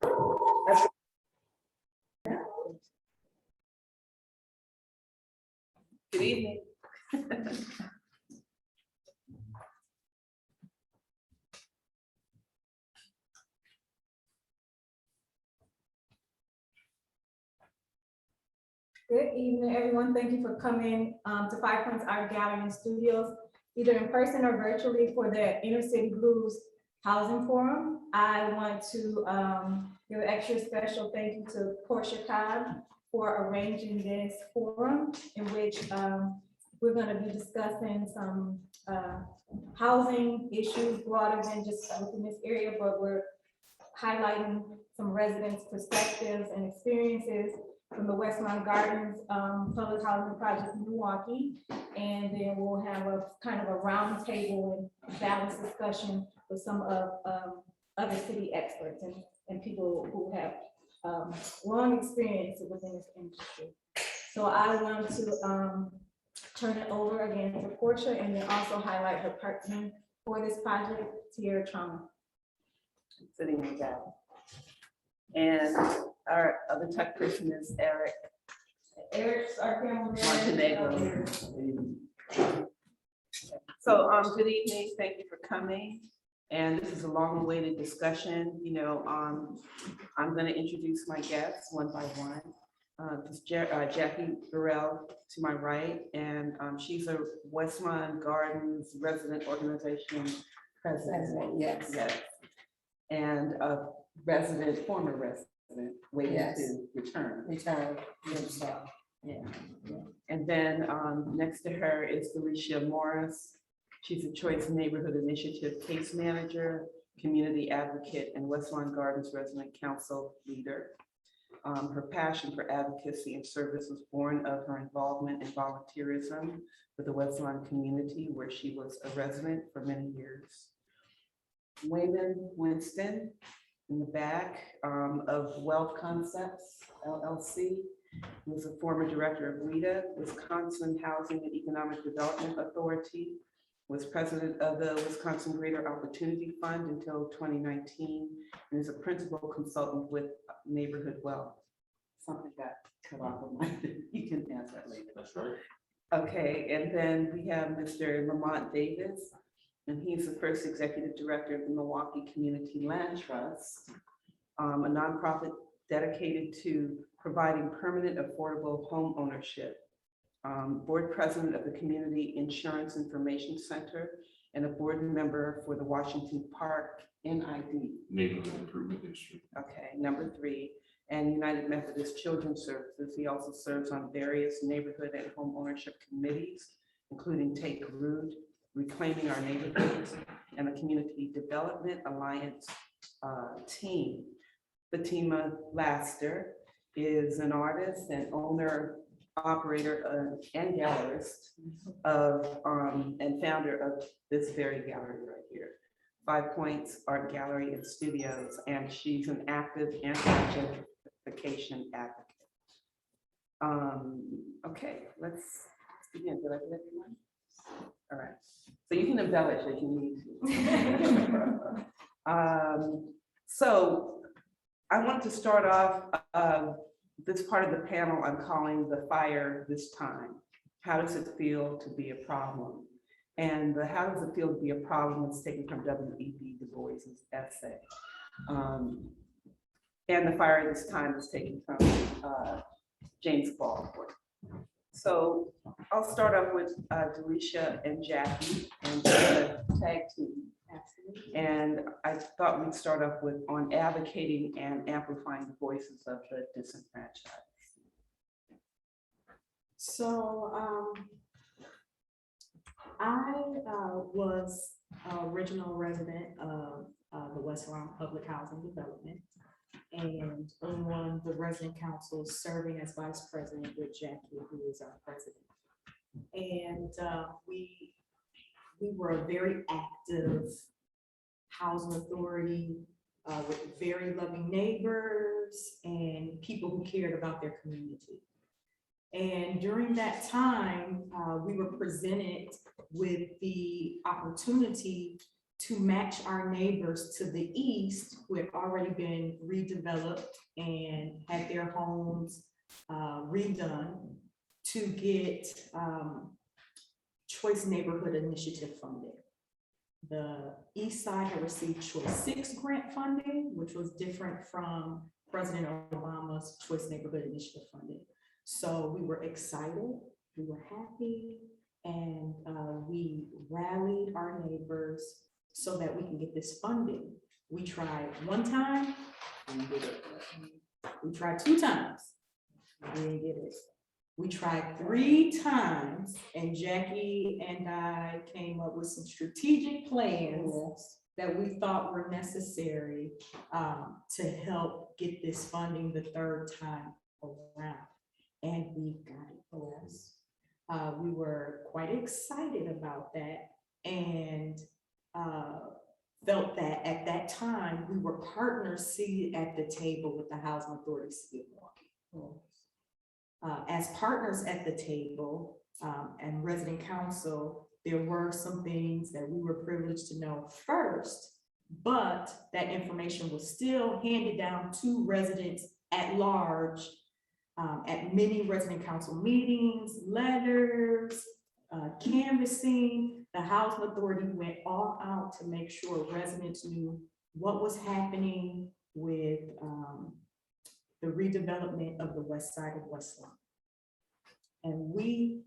Good evening. Good evening, everyone. Thank you for coming to Five Points Art Gallery and Studios, either in person or virtually, for the Inner City Blues Housing Forum. I want to give an extra special thank you to Portia Cobb for arranging this forum, in which we're going to be discussing some housing issues broader than just within this area, but we're highlighting some residents' perspectives and experiences from the Westlawn Gardens public housing project in Milwaukee. And then we'll have a kind of a round table and balanced discussion with some of other city experts and people who have long experience within this industry. So I want to turn it over again to Portia, and then also highlight her partner for this project, Tiera Trammell. Sitting here down. And our other tech person is Eric. Eric's our cameraman. Montenegro. So good evening, thank you for coming. And this is a long-awaited discussion. You know, I'm going to introduce my guests one by one. This is Jackie Burrell to my right, and she's a Westlawn Gardens resident organization president. Yes. Yes. And a resident, former resident, waiting to return. Yeah. And then next to her is Delicia Morris. She's a Choice Neighborhood Initiative case manager, community advocate, and Westlawn Gardens resident council leader. Her passion for advocacy and service was born of her involvement in volunteerism with the Westlawn community, where she was a resident for many years. Wyman Winston in the back of Wealth Concepts, LLC, who was a former director of WHEDA, Wisconsin Housing and Economic Development Authority, was president of the Wisconsin Greater Opportunity Fund until 2019, and is a principal consultant with Neighborhood Wealth. Something got cut off of my, you can answer that later. That's right. Okay, and then we have Mr. Lamont Davis, and he's the first executive director of the Milwaukee Community Land Trust, a nonprofit dedicated to providing permanent affordable home ownership. Board president of the Community Insurance Information Center, and a board member for the Washington Park NID. Neighborhood Improvement District. Okay, number 3, and United Methodist Children's Services. He also serves on various neighborhood and home ownership committees, including Take Root, Reclaiming Our Neighborhoods, and the Community Development Alliance team. Fatima Laster is an artist and owner, operator, and gallerist of and founder of this very gallery right here, 5 Points Art Gallery and Studios, and she's an active anti-gentrification advocate. Okay, let's begin. Did I get everyone? All right, so you can embellish if you need to. So I want to start off this part of the panel I'm calling the fire this time. How does it feel to be a problem? And the how does it feel to be a problem is taken from W.E.B. Du Bois's essay. And the fire this time is taken from James Baldwin. So I'll start off with Delicia and Jackie and the tag team. And I thought we'd start off with on advocating and amplifying the voices of the disenfranchised. So I was an original resident of the Westlawn Public Housing Development, and on the resident council serving as vice president with Jackie, who is our president. And we were a very active housing authority with very loving neighbors and people who cared about their community. And during that time, we were presented with the opportunity to match our neighbors to the east who had already been redeveloped and had their homes redone to get Choice Neighborhood Initiative funding. The east side had received Choice 6 grant funding, which was different from President Obama's Choice Neighborhood Initiative funding. So we were excited, we were happy, and we rallied our neighbors so that we can get this funding. We tried one time, we didn't get it. We tried 2 times, we didn't get it. We tried 3 times, and Jackie and I came up with some strategic plans that we thought were necessary to help get this funding the 3rd time around. And we got it. Yes. We were quite excited about that, and felt that at that time we were partners seated at the table with the Housing Authority City of Milwaukee. As partners at the table and resident council, there were some things that we were privileged to know first, but that information was still handed down to residents at large at many resident council meetings, letters, canvassing. The Housing Authority went all out to make sure residents knew what was happening with the redevelopment of the west side of Westlawn. And we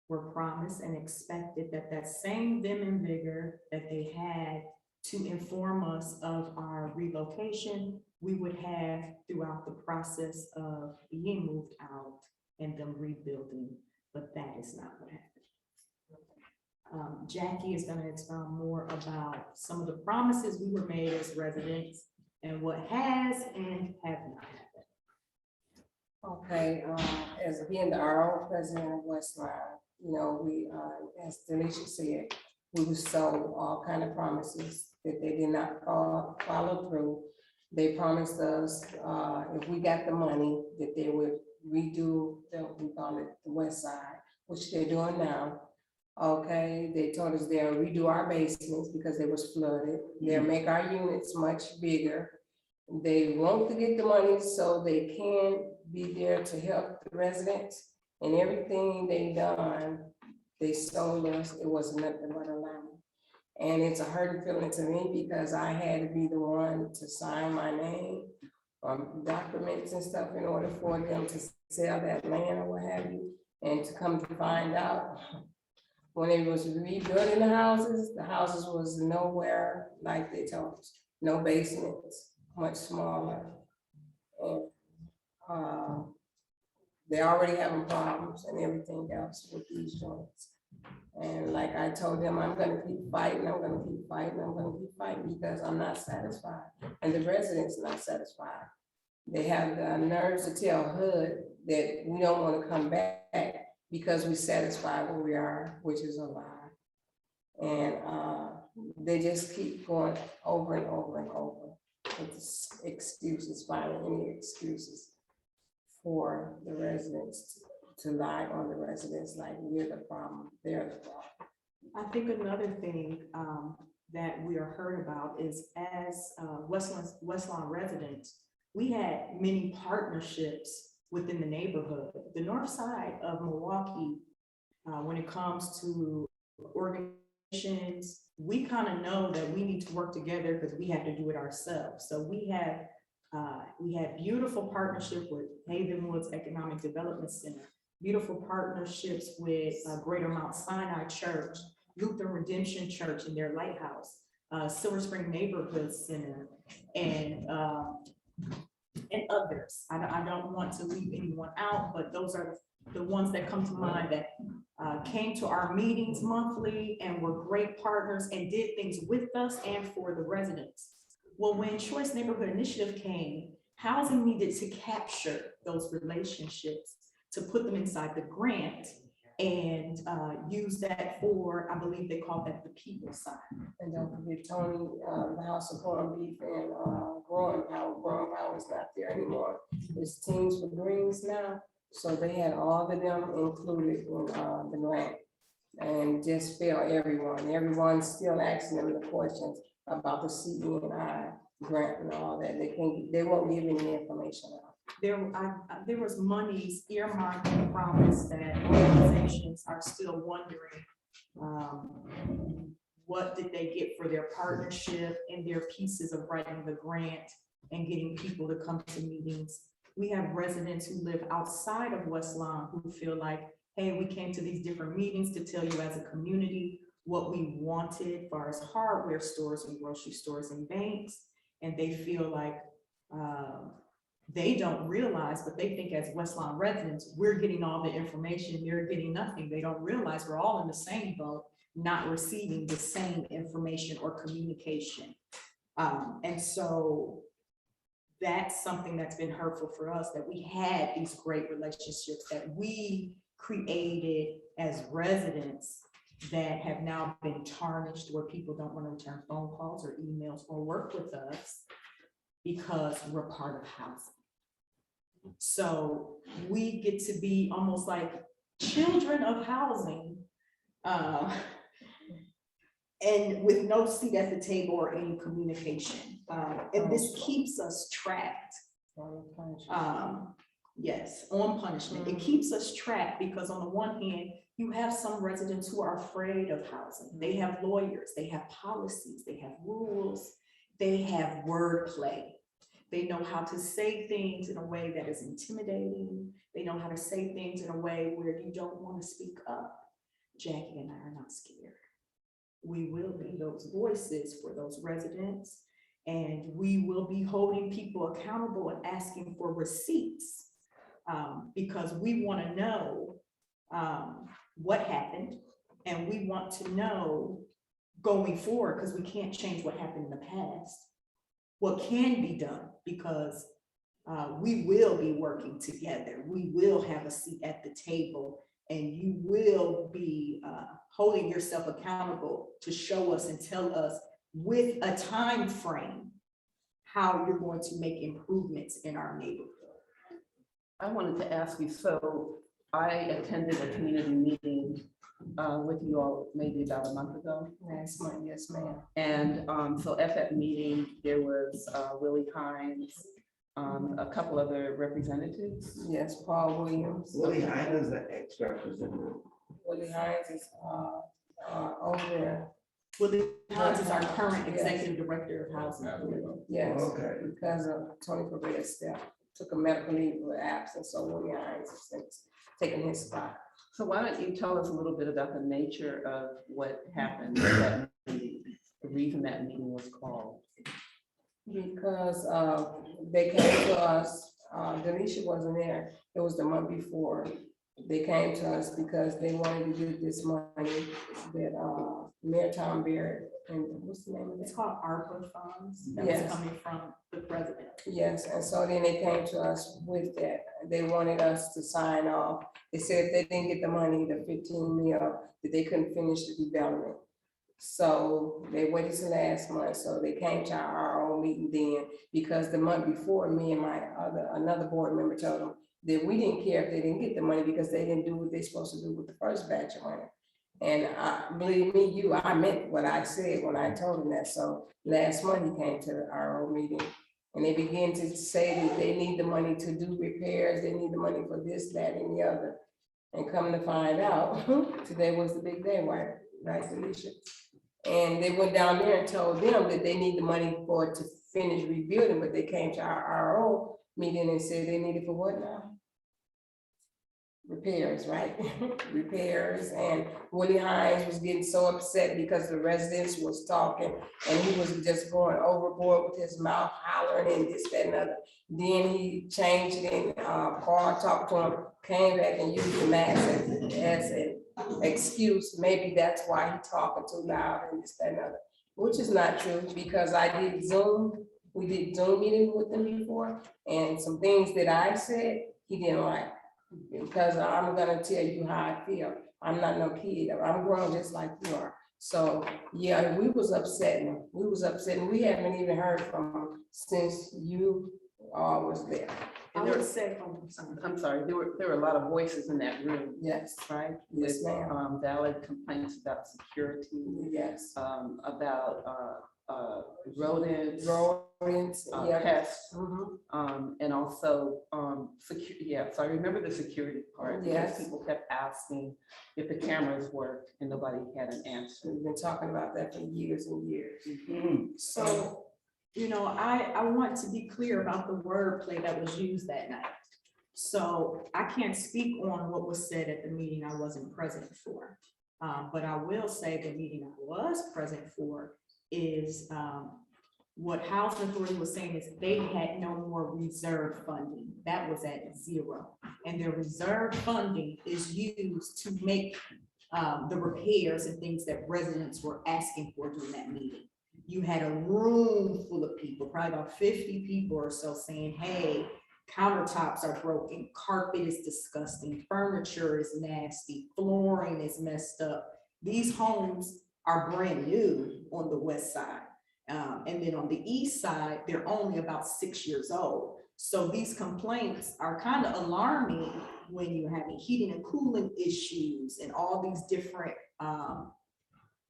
were promised and expected that that same vim and vigor that they had to inform us of our relocation, we would have throughout the process of being moved out and them rebuilding, but that is not what happened. Jackie is going to expound more about some of the promises we were made as residents and what has and have not happened. Okay, as being the RO president of Westlawn, you know, we, as Delicia said, we were sold all kind of promises that they did not follow through. They promised us if we got the money that they would redo we call it the west side, which they're doing now. Okay, they told us they'll redo our basements because they was flooded. They'll make our units much bigger. They want to get the money so they can be there to help the residents, and everything they done, they sold us. It was nothing but a lie. And it's a hurting feeling to me because I had to be the one to sign my name on documents and stuff in order for them to sell that land or what have you. And to come to find out, when they was rebuilding the houses was nowhere like they told us. No basements, much smaller. And they already having problems and everything else with these joints. And like I told them, I'm gonna keep fighting, I'm gonna keep fighting, I'm gonna keep fighting because I'm not satisfied. And the residents are not satisfied. They have the nerves to tell HUD that we don't wanna come back because we're satisfied where we are, which is a lie. And they just keep going over and over and over with excuses, finding any excuses for the residents to lie on the residents like we're the problem, they're the problem. I think another thing that we are heard about is as Westlawn residents, we had many partnerships within the neighborhood. The north side of Milwaukee, when it comes to organizations, we kind of know that we need to work together because we have to do it ourselves. So we had beautiful partnership with Haven Woods Economic Development Center, beautiful partnerships with Greater Mount Sinai Church, Lutheran Redemption Church in their lighthouse, Silver Spring Neighborhood Center, and others. I don't want to leave anyone out, but those are the ones that come to mind that came to our meetings monthly and were great partners and did things with us and for the residents. Well, when Choice Neighborhood Initiative came, housing needed to capture those relationships to put them inside the grant and use that for, I believe they called that the people side. And don't forget Tony, the House of Corned Beef and Growing Power. Growing Power is not there anymore. It's Teams for Greens now. So they had all of them included in the grant. and just fail everyone. Everyone's still asking them the questions about the CE&I grant and all that. They won't give any information out. There was monies earmarked and promised that organizations are still wondering, what did they get for their partnership and their pieces of writing the grant and getting people to come to meetings. We have residents who live outside of Westlawn who feel like, hey, we came to these different meetings to tell you as a community what we wanted as far as hardware stores and grocery stores and banks. And they feel like they don't realize, but they think as Westlawn residents, we're getting all the information, they're getting nothing. They don't realize we're all in the same boat, not receiving the same information or communication. And so that's something that's been hurtful for us, that we had these great relationships that we created as residents that have now been tarnished, where people don't want to return phone calls or emails or work with us because we're part of housing. So we get to be almost like children of housing, and with no seat at the table or any communication. And this keeps us trapped. Yes, on punishment. It keeps us trapped because on the one hand, you have some residents who are afraid of housing. They have lawyers, they have policies, they have rules, they have wordplay. They know how to say things in a way that is intimidating. They know how to say things in a way where you don't want to speak up. Jackie and I are not scared. We will be those voices for those residents, and we will be holding people accountable and asking for receipts, because we want to know what happened, and we want to know going forward, because we can't change what happened in the past, what can be done, because we will be working together. We will have a seat at the table, and you will be holding yourself accountable to show us and tell us with a time frame how you're going to make improvements in our neighborhood. I wanted to ask you, so I attended a community meeting with you all maybe about a month ago. Last month, yes, ma'am. And so at that meeting, there was Willie Hines, a couple other representatives. Yes, Paul Williams. Willie Hines is the ex-representative. Willie Hines is over there. Willie Hines is our current executive director of housing. Yes, Okay. because of Tony Correa's step, took a medical leave of absence, so Willie Hines is taking his spot. So why don't you tell us a little bit about the nature of what happened at that meeting, the reason that meeting was called? Because they came to us, Delicia wasn't there, it was the month before. They came to us because they wanted to get this money that Mayor Tom Barrett, and what's the name of it? It's called ARPA funds. That Yes. was coming from the president. Yes, and so then they came to us with that. They wanted us to sign off. They said if they didn't get the money, the 15 mil, that they couldn't finish the development. So they waited till last month, so they came to our own meeting then, because the month before, me and another board member told them that we didn't care if they didn't get the money because they didn't do what they're supposed to do with the first batch of money. And believe me, I meant what I said when I told them that. So last month he came to our own meeting and they began to say that they need the money to do repairs, they need the money for this, that, and the other. And come to find out, today was the big day, right, Delicia? And they went down there and told them that they need the money for it to finish rebuilding, but they came to our own meeting and said they needed for what now? Repairs, right? Repairs. And Willie Hines was getting so upset because the residents was talking and he was just going overboard with his mouth hollering and this, that, and other. Then he changed it and Paul talked to him, came back and used the mask as an excuse. Maybe that's why he talking too loud and this, that, and other, which is not true, because I did Zoom. We did Zoom meeting with them before, and some things that I said, he didn't like. Because I'm gonna tell you how I feel. I'm not no kid. I'm grown just like you are. So yeah, we was upset. We haven't even heard from him since you all was there. I And there, would say, I'm sorry, there were a lot of voices in that room, Yes, right? yes, With, ma'am. valid complaints about security, Yes. about, rodents, Rodents, yeah. pests, Mhm. and also, yeah, so I remember the security part. Because Yes. people kept asking if the cameras worked and nobody had an answer. We've been talking about that for years and years. so, you know, I want to be clear about the wordplay that was used that night. So I can't speak on what was said at the meeting I wasn't present for. But I will say the meeting I was present for is, what Housing Authority was saying is they had no more reserve funding. That was at 0. And their reserve funding is used to make the repairs and things that residents were asking for during that meeting. You had a room full of people, probably about 50 people or so, saying, hey, countertops are broken, carpet is disgusting, furniture is nasty, flooring is messed up. These homes are brand new on the west side. And then on the east side, they're only about 6 years old. So these complaints are kind of alarming when you're having heating and cooling issues and all these different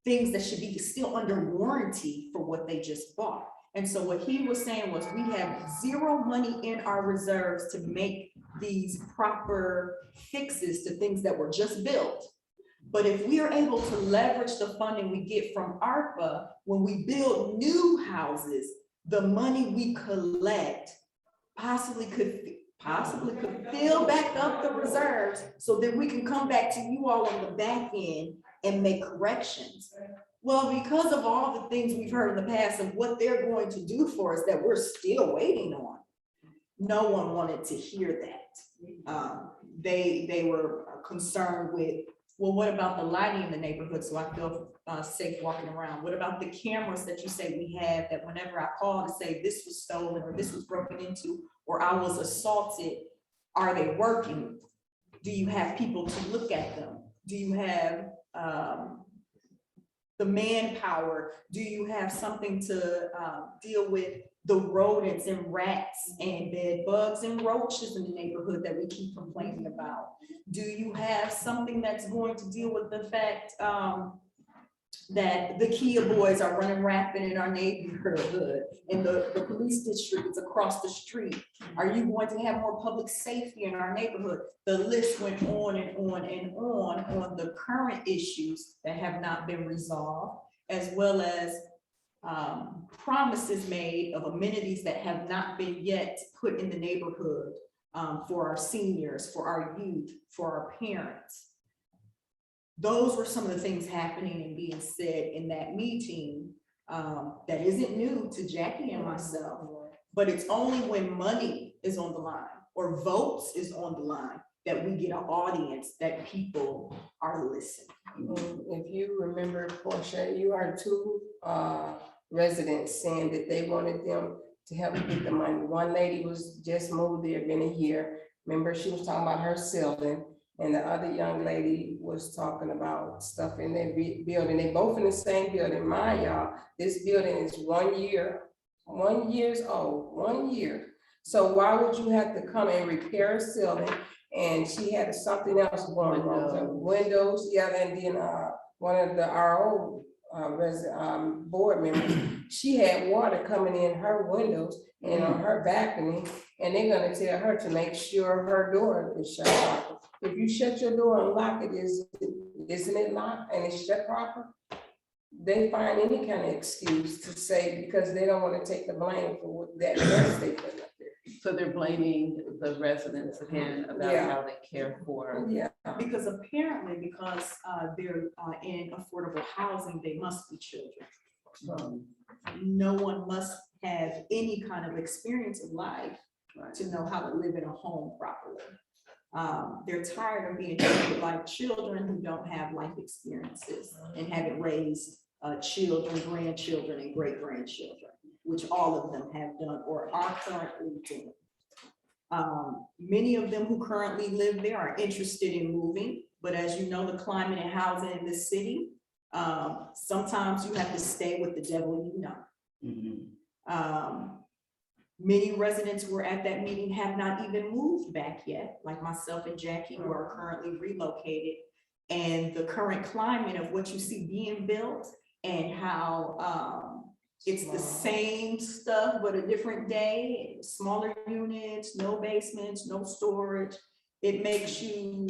things that should be still under warranty for what they just bought. And so what he was saying was we have 0 money in our reserves to make these proper fixes to things that were just built. But if we are able to leverage the funding we get from ARPA, when we build new houses, the money we collect possibly could fill back up the reserves so that we can come back to you all on the back end and make corrections. Well, because of all the things we've heard in the past of what they're going to do for us that we're still waiting on, no one wanted to hear that. They were concerned with, well, what about the lighting in the neighborhood? So I feel safe walking around. What about the cameras that you say we have that whenever I call to say this was stolen or this was broken into, or I was assaulted, are they working? Do you have people to look at them? Do you have the manpower? Do you have something to deal with the rodents and rats and bed bugs and roaches in the neighborhood that we keep complaining about? Do you have something that's going to deal with the fact that the Kia boys are running rampant in our neighborhood and the police district is across the street? Are you going to have more public safety in our neighborhood? The list went on and on and on the current issues that have not been resolved, as well as promises made of amenities that have not been yet put in the neighborhood for our seniors, for our youth, for our parents. Those were some of the things happening and being said in that meeting that isn't new to Jackie and myself, but it's only when money is on the line or votes is on the line that we get an audience that people are listening. If you remember, Portia, you heard 2 residents saying that they wanted them to help get the money. One lady was just moved there, been a year. Remember, she was talking about her ceiling, and the other young lady was talking about stuff in their building. They both in the same building. Mind y'all, this building is 1 year, 1 years old, 1 year. So why would you have to come and repair a ceiling? And she had something else going wrong, the windows, yeah, and then one of the RO board members, she had water coming in her windows and on her balcony, and they're gonna tell her to make sure her door is shut proper. If you shut your door and lock it, isn't it locked and it's shut proper? They find any kind of excuse to say because they don't want to take the blame for what that mess they put up there. So they're blaming the residents again about Yeah. how they care for. Yeah. Because apparently, because they're in affordable housing, they must be children. No one must have any kind of experience of life to know how to live in a home properly. They're tired of being treated like children who don't have life experiences and haven't raised children, grandchildren, and great-grandchildren, which all of them have done or are currently doing. Many of them who currently live there are interested in moving, but as you know, the climate and housing in this city, sometimes you have to stay with the devil you know. Many residents who were at that meeting have not even moved back yet, like myself and Jackie, who are currently relocated. And the current climate of what you see being built and how it's the same stuff, but a different day, smaller units, no basements, no storage. It makes you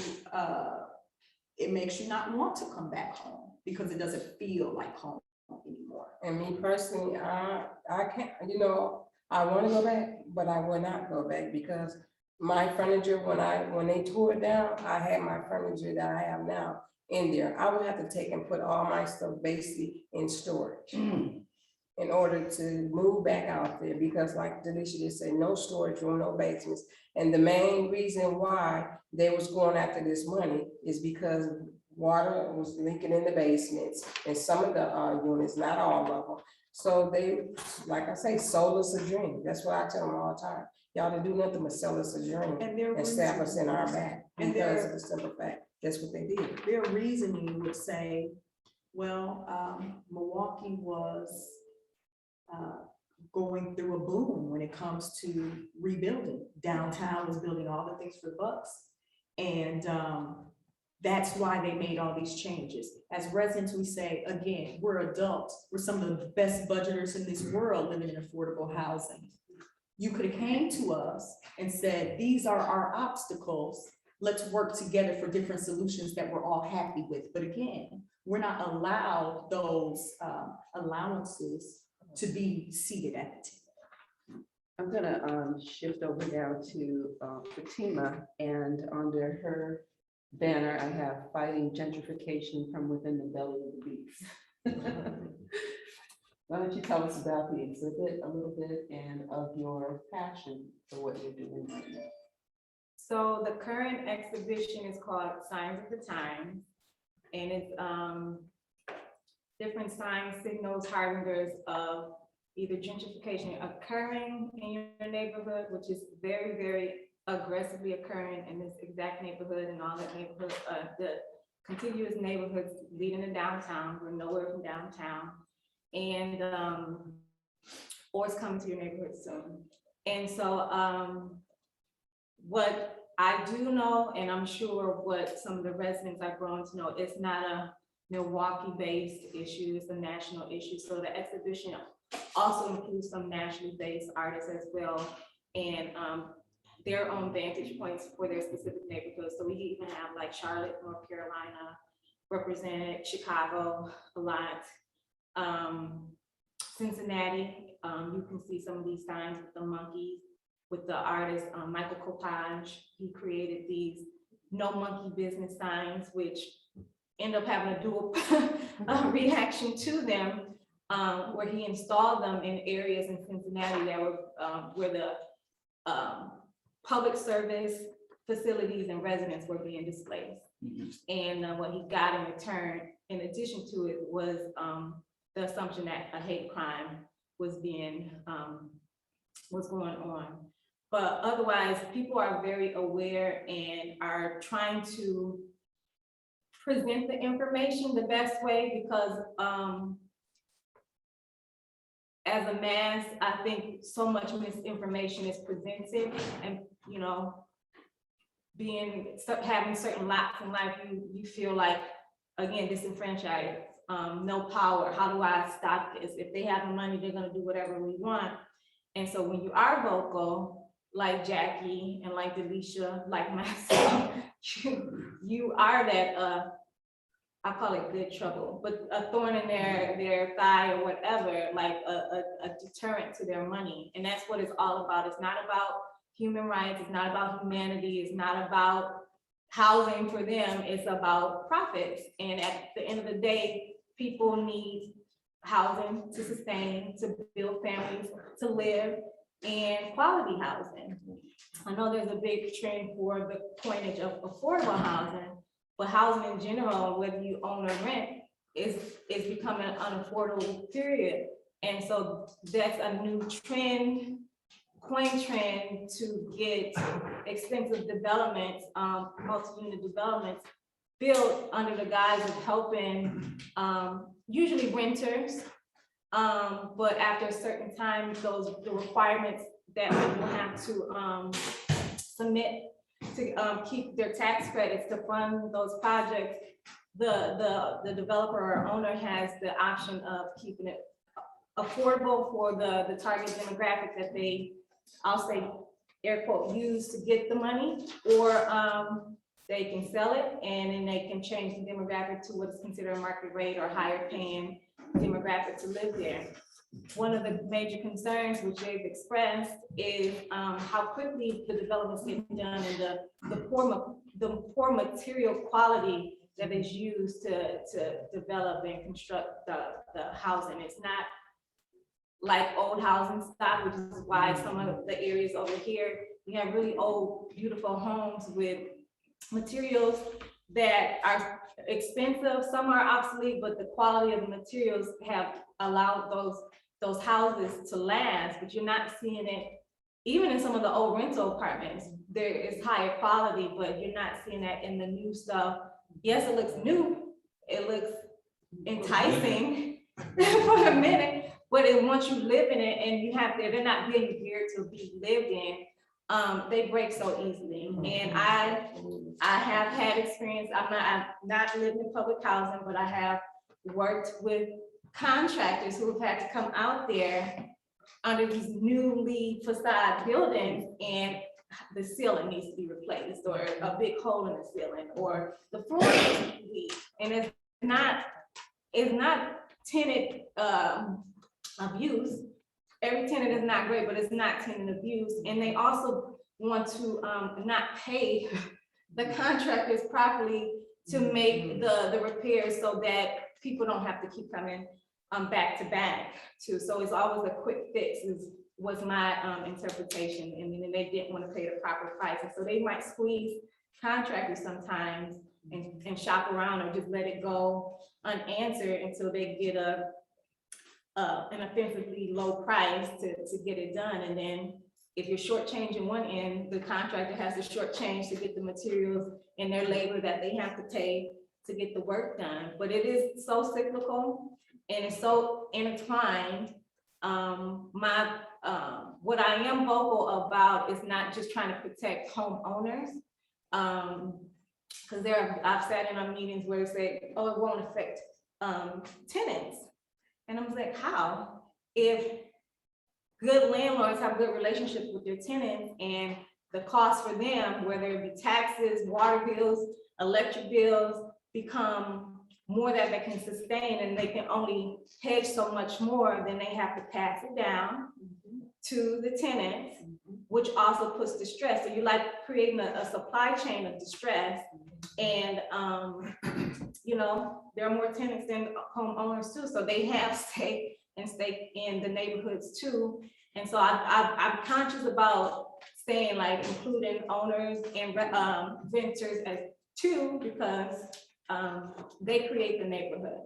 not want to come back home because it doesn't feel like home anymore. And me personally, I can't, you know, I want to go back, but I will not go back because my furniture, when they tore it down, I had my furniture that I have now in there. I would have to take and put all my stuff basically in storage in order to move back out there, because like Delicia just said, no storage room, no basements. And the main reason why they was going after this money is because water was leaking in the basements and some of the units, not all of them. So they, like I say, sold us a dream. That's what I tell them all the time. Y'all didn't do nothing but sell us a dream and stab us in our back because of the simple fact. That's what they did. Their reasoning would say, well, Milwaukee was going through a boom when it comes to rebuilding. Downtown was building all the things for bucks. And that's why they made all these changes. As residents, we say, again, we're adults. We're some of the best budgeters in this world living in affordable housing. You could have came to us and said, these are our obstacles. Let's work together for different solutions that we're all happy with. But again, we're not allowed those allowances to be seated at the table. I'm gonna shift over now to Fatima, and under her banner, I have fighting gentrification from within the belly of the beast. Why don't you tell us about the exhibit a little bit and of your passion for what you're doing right now? So the current exhibition is called Signs of the Times, and it's different signs, signals, harbingers of either gentrification occurring in your neighborhood, which is very, very aggressively occurring in this exact neighborhood and all that neighborhood, the contiguous neighborhoods leading to downtown. We're nowhere from downtown, and or it's coming to your neighborhood soon. And so what I do know, and I'm sure what some of the residents are growing to know, it's not a Milwaukee-based issue, it's a national issue. So the exhibition also includes some nationally based artists as well, and their own vantage points for their specific neighborhoods. So we even have like Charlotte, North Carolina represented, Chicago a lot, Cincinnati. You can see some of these signs with the monkeys, with the artist Michael Copage. He created these no monkey business signs, which end up having a dual reaction to them, where he installed them in areas in Cincinnati that were where the public service facilities and residents were being displaced. And what he got in return, in addition to it, was the assumption that a hate crime was being was going on. But otherwise, people are very aware and are trying to present the information the best way, because as a mass, I think so much misinformation is presented, and you know, having certain lots in life, you feel like, again, disenfranchised, no power. How do I stop this? If they have the money, they're gonna do whatever we want. And so when you are vocal, like Jackie and like Delicia, like myself, you are that I call it good trouble, but a thorn in their thigh or whatever, like a deterrent to their money. And that's what it's all about. It's not about human rights. It's not about humanity. It's not about housing for them. It's about profits. And at the end of the day, people need housing to sustain, to build families, to live, and quality housing. I know there's a big trend for the coinage of affordable housing, but housing in general, whether you own or rent, is becoming unaffordable, period. And so that's a new trend, coin trend, to get extensive developments, multi-unit developments built under the guise of helping usually renters. But after a certain time, the requirements that people have to submit to keep their tax credits to fund those projects, the developer or owner has the option of keeping it affordable for the target demographic that they, I'll say, air quote, use to get the money, or they can sell it and then they can change the demographic to what's considered a market rate or higher paying demographic to live there. One of the major concerns which they've expressed is how quickly the development's getting done and the poor material quality that is used to develop and construct the housing. It's not like old housing stock, which is why some of the areas over here, we have really old, beautiful homes with materials that are expensive. Some are obsolete, but the quality of the materials have allowed those houses to last, but you're not seeing it, even in some of the old rental apartments, there is higher quality, but you're not seeing that in the new stuff. Yes, it looks new, it looks enticing for a minute, but once you live in it and they're not being geared to be lived in, they break so easily. And I have had experience, I've not lived in public housing, but I have worked with contractors who have had to come out there under these newly facade buildings and the ceiling needs to be replaced, or a big hole in the ceiling, or the floor needs to be weak. And it's not tenant abuse. Every tenant is not great, but it's not tenant abuse. And they also want to not pay the contractors properly to make the repairs so that people don't have to keep coming back to back too. So it's always a quick fix was my interpretation. And then they didn't want to pay the proper price. And so they might squeeze contractors sometimes and shop around or just let it go unanswered until they get an offensively low price to get it done. And then if you're shortchanging one end, the contractor has to shortchange to get the materials and their labor that they have to pay to get the work done. But it is so cyclical and it's so intertwined. What I am vocal about is not just trying to protect homeowners, because I've sat in on meetings where they say, oh, it won't affect tenants. And I was like, how? If good landlords have good relationships with their tenants and the cost for them, whether it be taxes, water bills, electric bills, become more that they can sustain, and they can only hedge so much more, then they have to pass it down to the tenants, which also puts distress. So you're like creating a supply chain of distress. And you know, there are more tenants than homeowners too, so they have stake in the neighborhoods too. And so I'm conscious about saying, like, including owners and renters as too, because they create the neighborhood.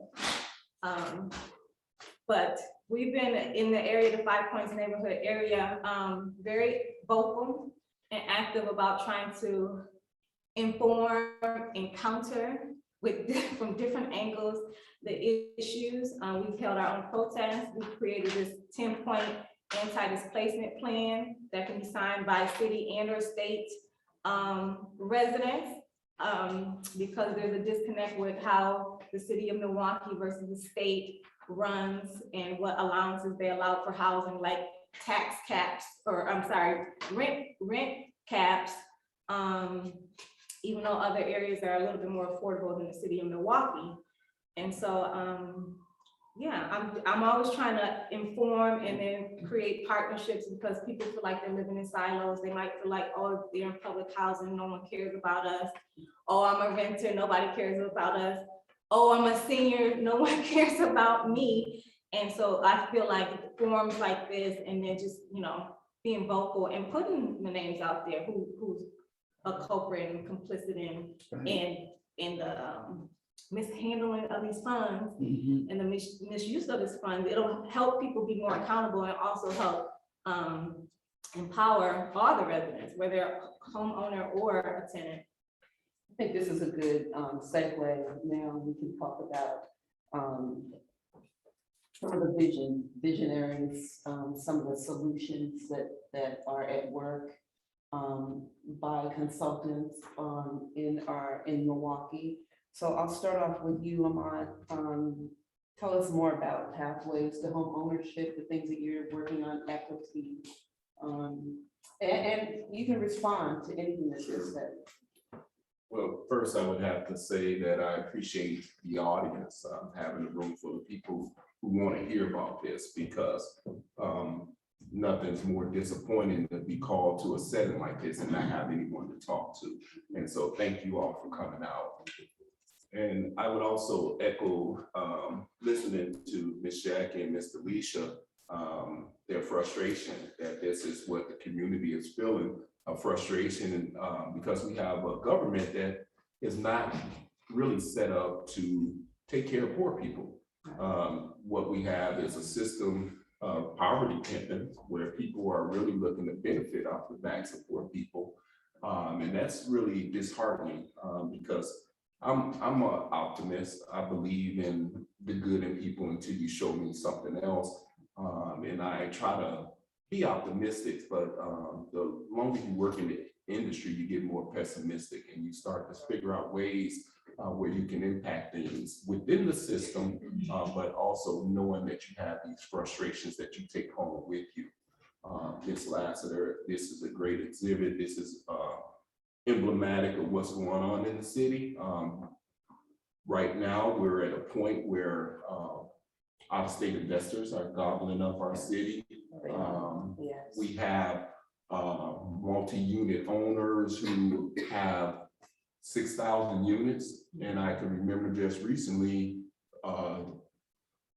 But we've been in the area, the 5 Points neighborhood area, very vocal and active about trying to inform and counter from different angles the issues. We've held our own protests. We've created this 10-point anti-displacement plan that can be signed by city and or state residents, because there's a disconnect with how the city of Milwaukee versus the state runs and what allowances they allow for housing, like tax caps, or I'm sorry, rent caps, even though other areas are a little bit more affordable than the city of Milwaukee. And so, yeah, I'm always trying to inform and then create partnerships, because people feel like they're living in silos. They might feel like, oh, they're in public housing, no one cares about us. Oh, I'm a renter, nobody cares about us. Oh, I'm a senior, no one cares about me. And so I feel like forums like this, and then just, you know, being vocal and putting the names out there who's a culprit and complicit in the mishandling of these funds and the misuse of this fund. It'll help people be more accountable and also help empower all the residents, whether they're a homeowner or a tenant. I think this is a good segue. Now we can talk about some of the visionaries, some of the solutions that are at work by consultants in Milwaukee. So I'll start off with you, Lamont. Tell us more about pathways to home ownership, the things that you're working on, equity. And you can respond to anything that's been said. Well, first, I would have to say that I appreciate the audience, having a room full of people who want to hear about this, because nothing's more disappointing than be called to a setting like this and not have anyone to talk to. And so thank you all for coming out. And I would also echo listening to Ms. Jackie and Ms. Delicia, their frustration that this is what the community is feeling, a frustration, because we have a government that is not really set up to take care of poor people. What we have is a system of poverty pimping, where people are really looking to benefit off the backs of poor people. And that's really disheartening, because I'm an optimist. I believe in the good in people until you show me something else. And I try to be optimistic, but the longer you work in the industry, you get more pessimistic, and you start to figure out ways where you can impact things within the system, but also knowing that you have these frustrations that you take home with you. Ms. Laster, this is a great exhibit. This is emblematic of what's going on in the city. Right now, we're at a point where out-of-state investors are gobbling up our city. Yes. We have multi-unit owners who have 6,000 units. And I can remember just recently,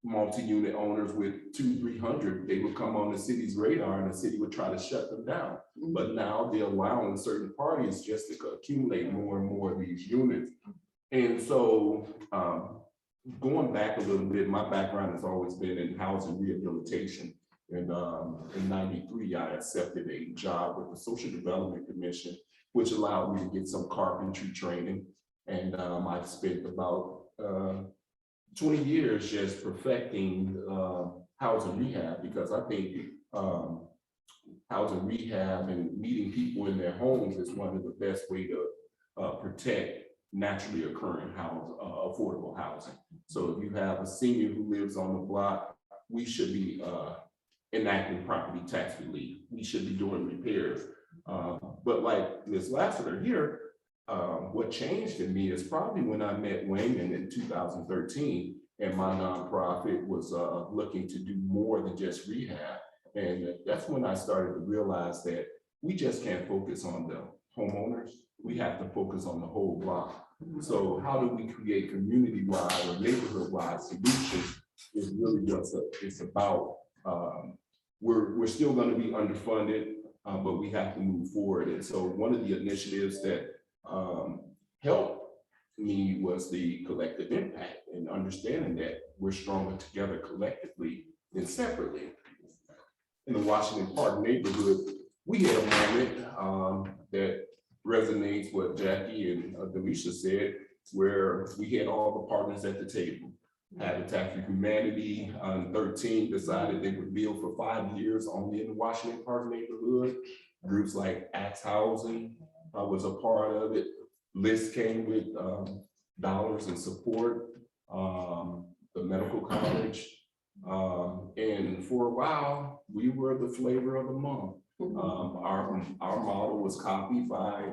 multi-unit owners with 200-300, they would come on the city's radar and the city would try to shut them down. But now they're allowing certain parties just to accumulate more and more of these units. And so going back a little bit, my background has always been in housing rehabilitation. And in '93, I accepted a job with the Social Development Commission, which allowed me to get some carpentry training. And I've spent about 20 years just perfecting housing rehab, because I think housing rehab and meeting people in their homes is one of the best way to protect naturally occurring affordable housing. So if you have a senior who lives on the block, we should be enacting property tax relief. We should be doing repairs. But like Ms. Lassiter here, what changed in me is probably when I met Wyman in 2013, and my nonprofit was looking to do more than just rehab. And that's when I started to realize that we just can't focus on the homeowners. We have to focus on the whole block. So how do we create community-wide or neighborhood-wide solutions is really what it's about. We're still going to be underfunded, but we have to move forward. And so one of the initiatives that helped me was the collective impact, and understanding that we're stronger together collectively than separately. In the Washington Park neighborhood, we had a moment that resonates what Jackie and Delicia said, where we had all the partners at the table. Habitat for Humanity in 13 decided they would build for 5 years only in the Washington Park neighborhood. Groups like Axe Housing was a part of it. List came with dollars and support, the medical college. And for a while, we were the flavor of the month. Our model was copied by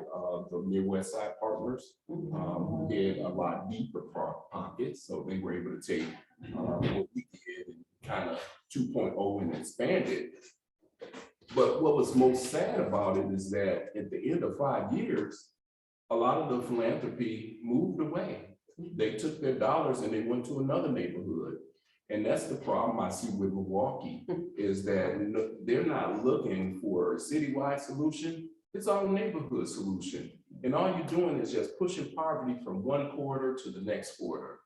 the Midwest Side partners, who had a lot deeper pockets, so they were able to take what we did and kind of 2.0 and expand it. But what was most sad about it is that at the end of 5 years, a lot of the philanthropy moved away. They took their dollars and they went to another neighborhood. And that's the problem I see with Milwaukee, is that they're not looking for a citywide solution. It's our neighborhood solution. And all you're doing is just pushing poverty from one quarter to the next quarter.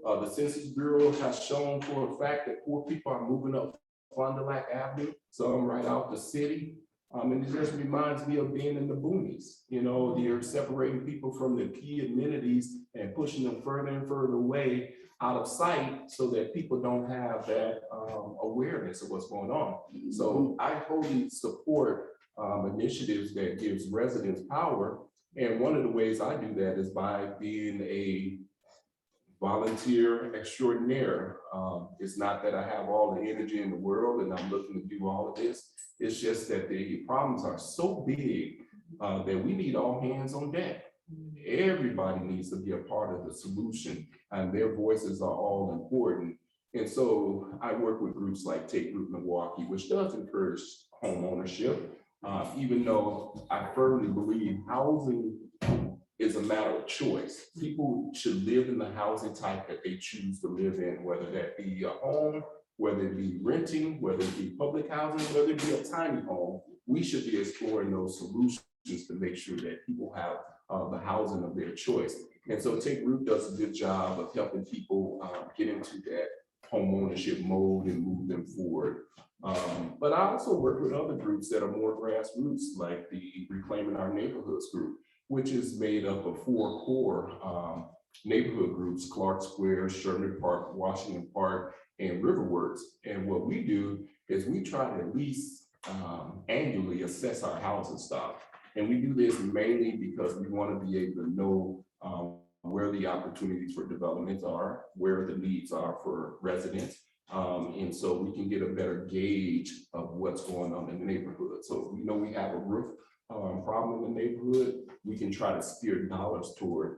The Census Bureau has shown for a fact that poor people are moving up Fond du Lac Avenue, some right out the city. And it just reminds me of being in the boonies. You know, you're separating people from the key amenities and pushing them further and further away. out of sight so that people don't have that awareness of what's going on. So I wholly support initiatives that gives residents power. And one of the ways I do that is by being a volunteer extraordinaire. It's not that I have all the energy in the world and I'm looking to do all of this. It's just that the problems are so big that we need all hands on deck. Everybody needs to be a part of the solution, and their voices are all important. And so I work with groups like Take Root Milwaukee, which does encourage home ownership, even though I firmly believe housing is a matter of choice. People should live in the housing type that they choose to live in, whether that be a home, whether it be renting, whether it be public housing, whether it be a tiny home. We should be exploring those solutions to make sure that people have the housing of their choice. And so Take Root does a good job of helping people get into that home ownership mode and move them forward. But I also work with other groups that are more grassroots, like the Reclaiming Our Neighborhoods group, which is made up of 4 core neighborhood groups: Clark Square, Sherman Park, Washington Park, and Riverworks. And what we do is we try to at least annually assess our housing stock. And we do this mainly because we want to be able to know where the opportunities for development are, where the needs are for residents. And so we can get a better gauge of what's going on in the neighborhood. So if we know we have a roof problem in the neighborhood, we can try to steer dollars toward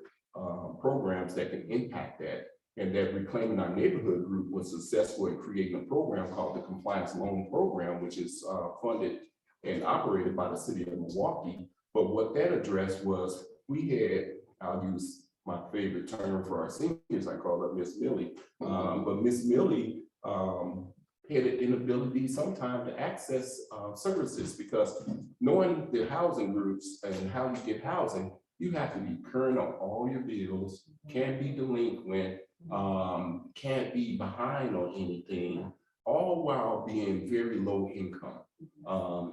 programs that can impact that. And that Reclaiming Our Neighborhood group was successful in creating a program called the Compliance Loan Program, which is funded and operated by the city of Milwaukee. But what that addressed was, we had, I'll use my favorite term for our seniors, I call her Miss Millie. But Miss Millie had an inability sometimes to access services, because knowing the housing groups and how you get housing, you have to be current on all your bills, can't be delinquent, can't be behind on anything, all while being very low income.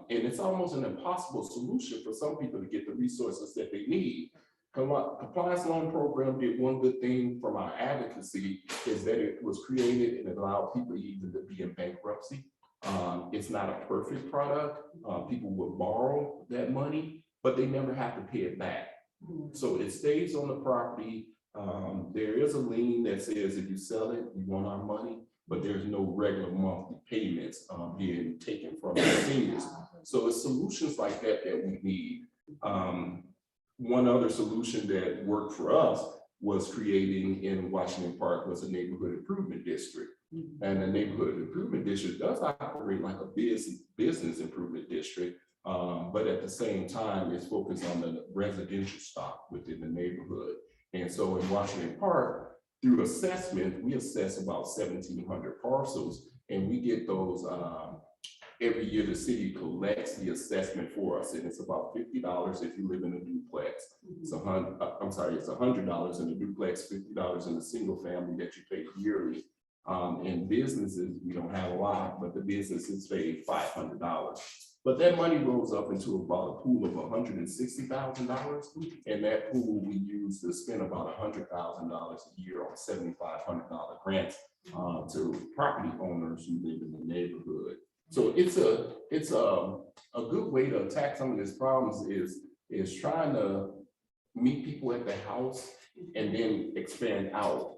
And it's almost an impossible solution for some people to get the resources that they need. Compliance Loan Program did one good thing from our advocacy, is that it was created and it allowed people even to be in bankruptcy. It's not a perfect product. People will borrow that money, but they never have to pay it back. So it stays on the property. There is a lien that says if you sell it, we want our money, but there's no regular monthly payments being taken from the seniors. So it's solutions like that that we need. One other solution that worked for us was creating in Washington Park was a neighborhood improvement district. And the neighborhood improvement district does operate like a business improvement district, but at the same time, it's focused on the residential stock within the neighborhood. And so in Washington Park, through assessment, we assess about 1,700 parcels, and we get those every year. The city collects the assessment for us, and it's about $50 if you live in a duplex. It's it's $100 in a duplex, $50 in a single family that you pay yearly. In businesses, we don't have a lot, but the businesses pay $500. But that money rolls up into about a pool of $160,000, and that pool we use to spend about $100,000 a year on $7,500 grants to property owners who live in the neighborhood. So it's a good way to attack some of these problems is trying to meet people at the house and then expand out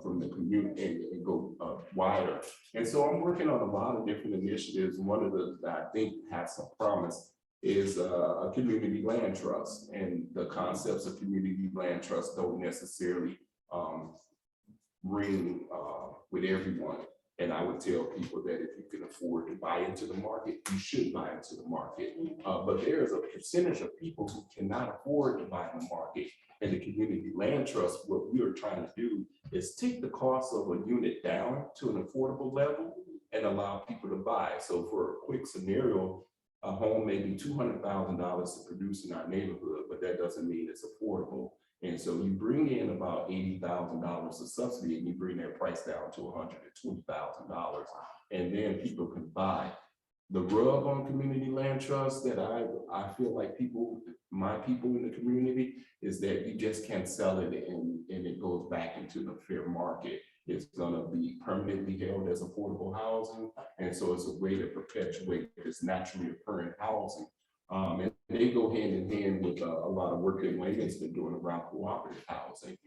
from the community and go wider. And so I'm working on a lot of different initiatives. One of the that I think has some promise is a community land trust. And the concepts of community land trust don't necessarily ring with everyone. And I would tell people that if you can afford to buy into the market, you should buy into the market. But there is a percentage of people who cannot afford to buy in the market. And the community land trust, what we are trying to do is take the cost of a unit down to an affordable level and allow people to buy. So for a quick scenario, a home may be $200,000 to produce in our neighborhood, but that doesn't mean it's affordable. And so you bring in about $80,000 of subsidy and you bring that price down to $120,000, and then people can buy. The rub on community land trust that I feel like my people in the community is that you just can't sell it and it goes back into the fair market. It's gonna be permanently held as affordable housing. And so it's a way to perpetuate this naturally occurring housing. And they go hand in hand with a lot of work that Wayman's been doing around cooperative housing.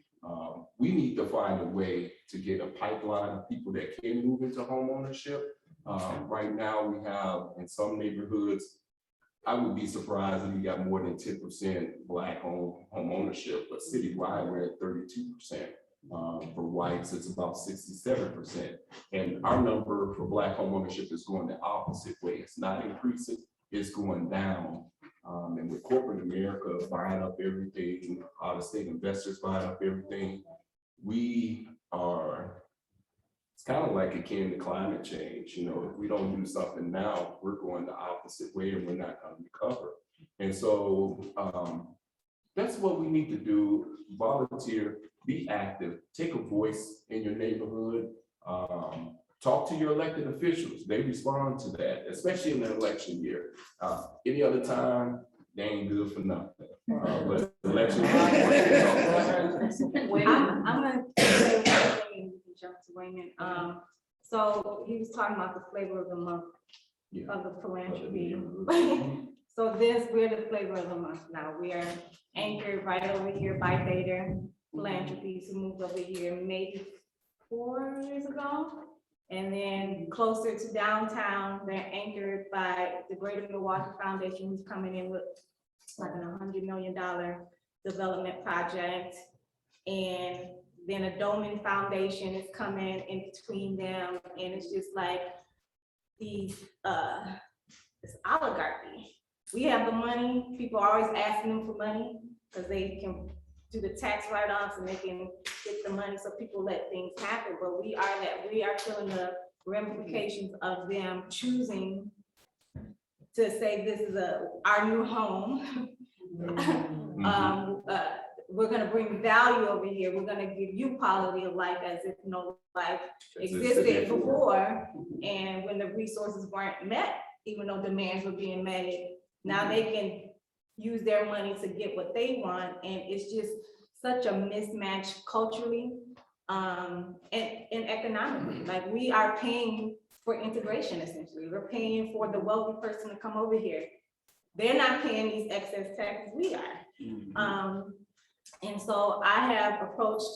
We need to find a way to get a pipeline of people that can move into home ownership. Right now, we have in some neighborhoods, I would be surprised if we got more than 10% Black home ownership, but citywide, we're at 32%. For whites, it's about 67%. And our number for Black home ownership is going the opposite way. It's not increasing, it's going down. And with corporate America buying up everything, out-of-state investors buying up everything, we are, it's kind of like akin to climate change. You know, if we don't do something now, we're going the opposite way and we're not going to recover. And so that's what we need to do. Volunteer, be active, take a voice in your neighborhood, talk to your elected officials. They respond to that, especially in the election year. Any other time, they ain't good for nothing. But election. I'm gonna say one thing, you can jump to Wayman. So he was talking about the flavor of the month of the philanthropy. So we're the flavor of the month now. We are anchored right over here by Vader Philanthropies, who moved over here maybe 4 years ago. And then closer to downtown, they're anchored by the Greater Milwaukee Foundation, who's coming in with like a $100 million development project. And then a Doman Foundation is coming in between them. And it's just like these, this oligarchy. We have the money, people are always asking them for money because they can do the tax write-offs and they can get the money, so people let things happen. But we are feeling the ramifications of them choosing to say this is our new home. We're gonna bring value over here. We're gonna give you quality of life as if no life existed before. And when the resources weren't met, even though demands were being met, now they can use their money to get what they want. And it's just such a mismatch culturally and economically. Like, we are paying for integration, essentially. We're paying for the wealthy person to come over here. They're not paying these excess taxes, we are. And so I have approached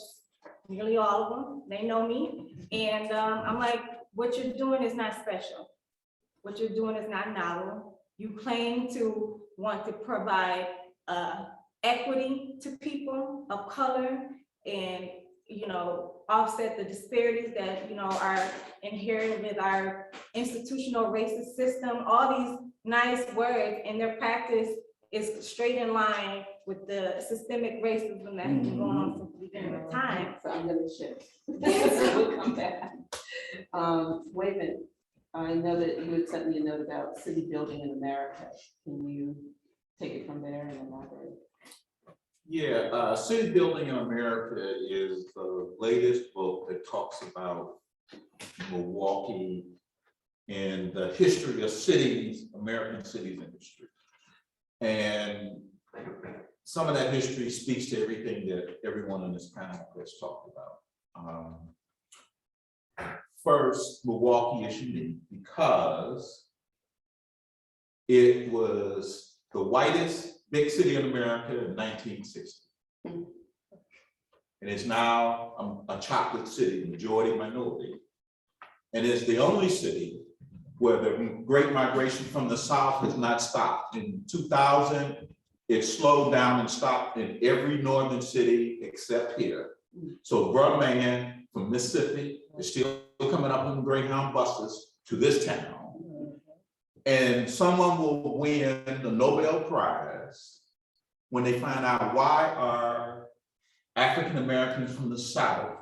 nearly all of them. They know me. And I'm like, what you're doing is not special. What you're doing is not novel. You claim to want to provide equity to people of color and, you know, offset the disparities that, you know, are inherent with our institutional racist system, all these nice words, and their practice is straight in line with the systemic racism that has been going on since the beginning of time. So I'm gonna shift. So we'll come back. Wyman, I know that you had sent me a note about city building in America. Can you take it from there and elaborate? Yeah, City Building in America is the latest book that talks about Milwaukee and the history of cities, American cities and history. And some of that history speaks to everything that everyone on this panel has talked about. First, Milwaukee is unique because it was the whitest big city in America in 1960. And it's now a chocolate city, majority minority. And it's the only city where the great migration from the South has not stopped. In 2000, it slowed down and stopped in every northern city except here. So Bruh Man from Mississippi is still coming up on Greyhound buses to this town. And someone will win the Nobel Prize when they find out why are African Americans from the South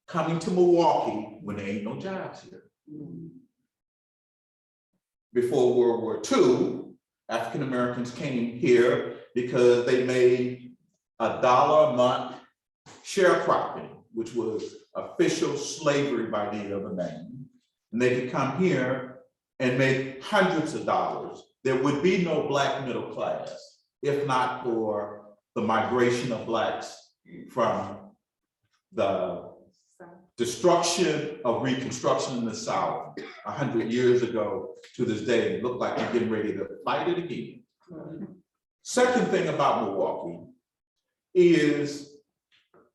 coming to Milwaukee when there ain't no jobs here. Before World War II, African Americans came here because they made $1 a month sharecropping, which was official slavery by the other name. And they could come here and make hundreds of dollars. There would be no Black middle class if not for the migration of Blacks from the destruction of Reconstruction in the South 100 years ago to this day, it looked like we're getting ready to fight it again. Second thing about Milwaukee is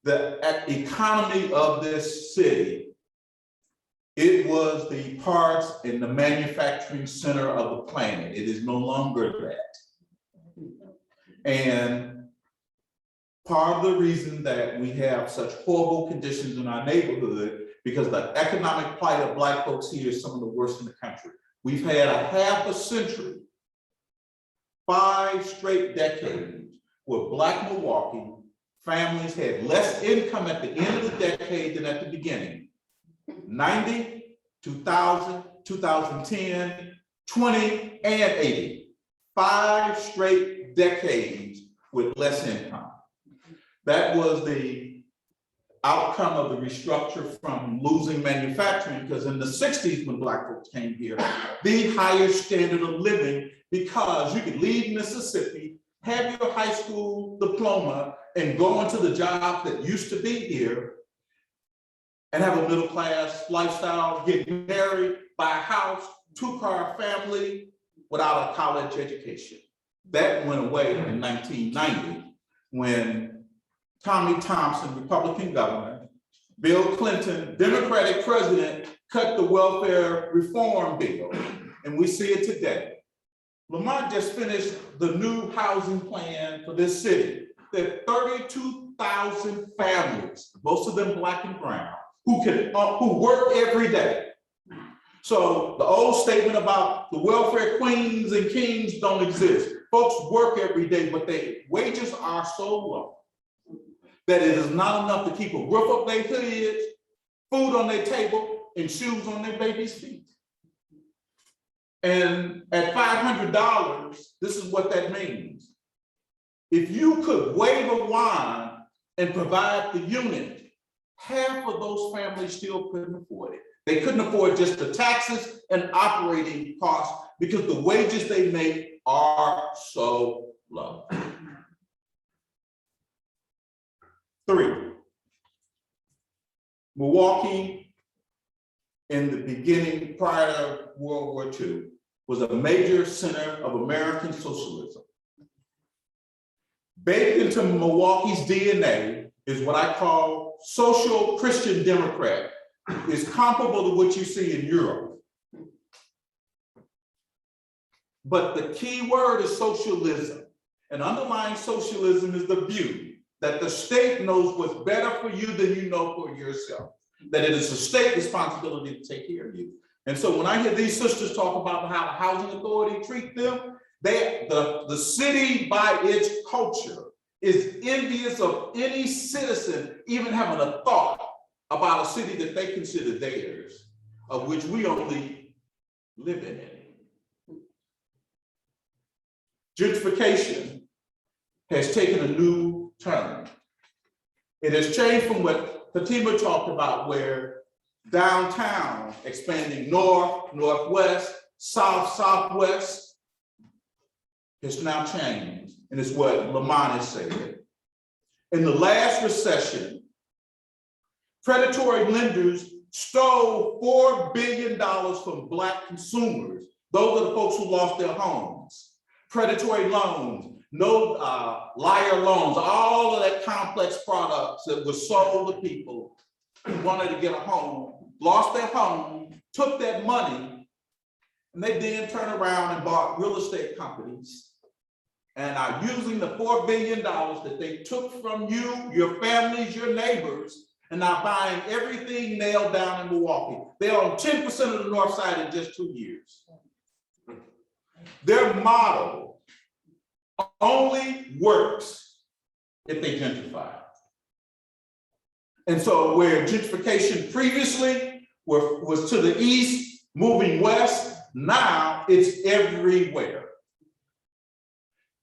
the economy of this city. It was the parts and the manufacturing center of the planet. It is no longer that. And part of the reason that we have such horrible conditions in our neighborhood, because the economic plight of Black folks here is some of the worst in the country. We've had a half a century, 5 straight decades, where Black Milwaukee families had less income at the end of the decade than at the beginning. 90, 2000, 2010, 20, and 80. 5 straight decades with less income. That was the outcome of the restructure from losing manufacturing, because in the 60s when Black folks came here, the higher standard of living, because you could leave Mississippi, have your high school diploma, and go into the job that used to be here, and have a middle class lifestyle, get married, buy a house, 2-car family without a college education. That went away in 1990 when Tommy Thompson, Republican governor, Bill Clinton, Democratic president, cut the welfare reform bill, and we see it today. Lamont just finished the new housing plan for this city. There are 32,000 families, most of them Black and brown, who work every day. So the old statement about the welfare queens and kings don't exist. Folks work every day, but their wages are so low that it is not enough to keep a roof over their heads, food on their table, and shoes on their baby's feet. And at $500, this is what that means. If you could wave a wand and provide the unit, half of those families still couldn't afford it. They couldn't afford just the taxes and operating costs because the wages they make are so low. 3, Milwaukee in the beginning, prior to World War II, was a major center of American socialism. Baked into Milwaukee's DNA is what I call social Christian Democrat. It's comparable to what you see in Europe. But the key word is socialism. And underlying socialism is the view that the state knows what's better for you than you know for yourself. That it is a state responsibility to take care of you. And so when I hear these sisters talk about how the housing authority treat them, the city by its culture is envious of any citizen even having a thought about a city that they consider theirs, of which we only live in it. Gentrification has taken a new turn. It has changed from what Fatima talked about, where downtown expanding north, northwest, south, southwest, has now changed. And it's what Lamont is saying. In the last recession, predatory lenders stole $4 billion from Black consumers. Those are the folks who lost their homes. Predatory loans, liar loans, all of that complex products that were sold to people who wanted to get a home, lost their home, took that money, and they then turned around and bought real estate companies and are using the $4 billion that they took from you, your families, your neighbors, and are buying everything nailed down in Milwaukee. They own 10% of the north side in just 2 years. Their model only works if they gentrify. And so where gentrification previously was to the east, moving west, now it's everywhere.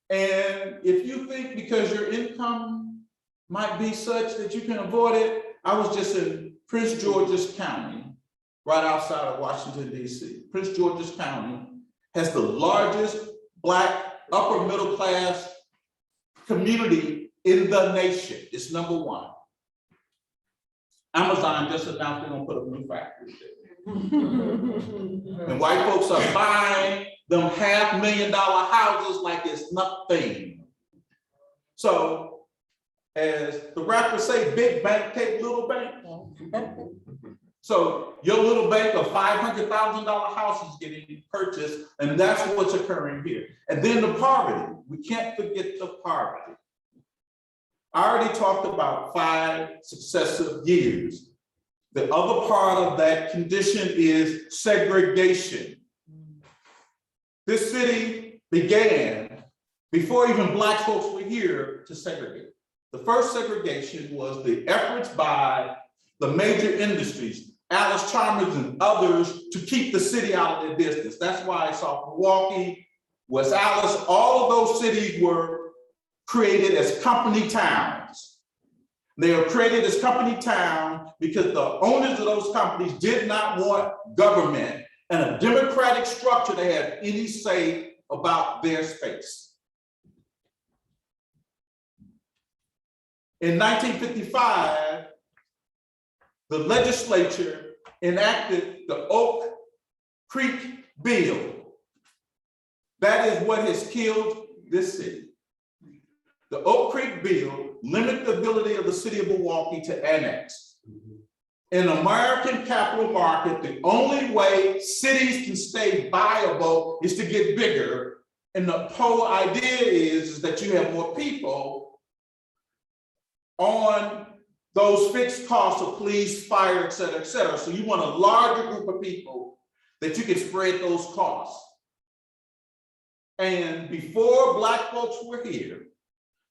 And if you think because your income might be such that you can avoid it, I was just in Prince George's County, right outside of Washington, D.C. Prince George's County has the largest Black upper middle class community in the nation. It's #1. Amazon just announced they're gonna put a new factory there. And white folks are buying them $500,000 houses like it's nothing. So, as the rappers say, big bank take little bank. So your little bank of $500,000 house is getting purchased, and that's what's occurring here. And then the poverty, we can't forget the poverty. I already talked about 5 successive years. The other part of that condition is segregation. This city began before even Black folks were here to segregate. The first segregation was the efforts by the major industries, Alice Chalmers and others, to keep the city out of their business. That's why I saw Milwaukee, West Alice, all of those cities were created as company towns. They were created as company towns because the owners of those companies did not want government and a democratic structure to have any say about their space. In 1955, the legislature enacted the Oak Creek Bill. That is what has killed this city. The Oak Creek Bill limited the ability of the city of Milwaukee to annex. In American capital market, the only way cities can stay viable is to get bigger. And the whole idea is that you have more people on those fixed costs of police, fire, et cetera, et cetera. So you want a larger group of people that you can spread those costs. And before Black folks were here,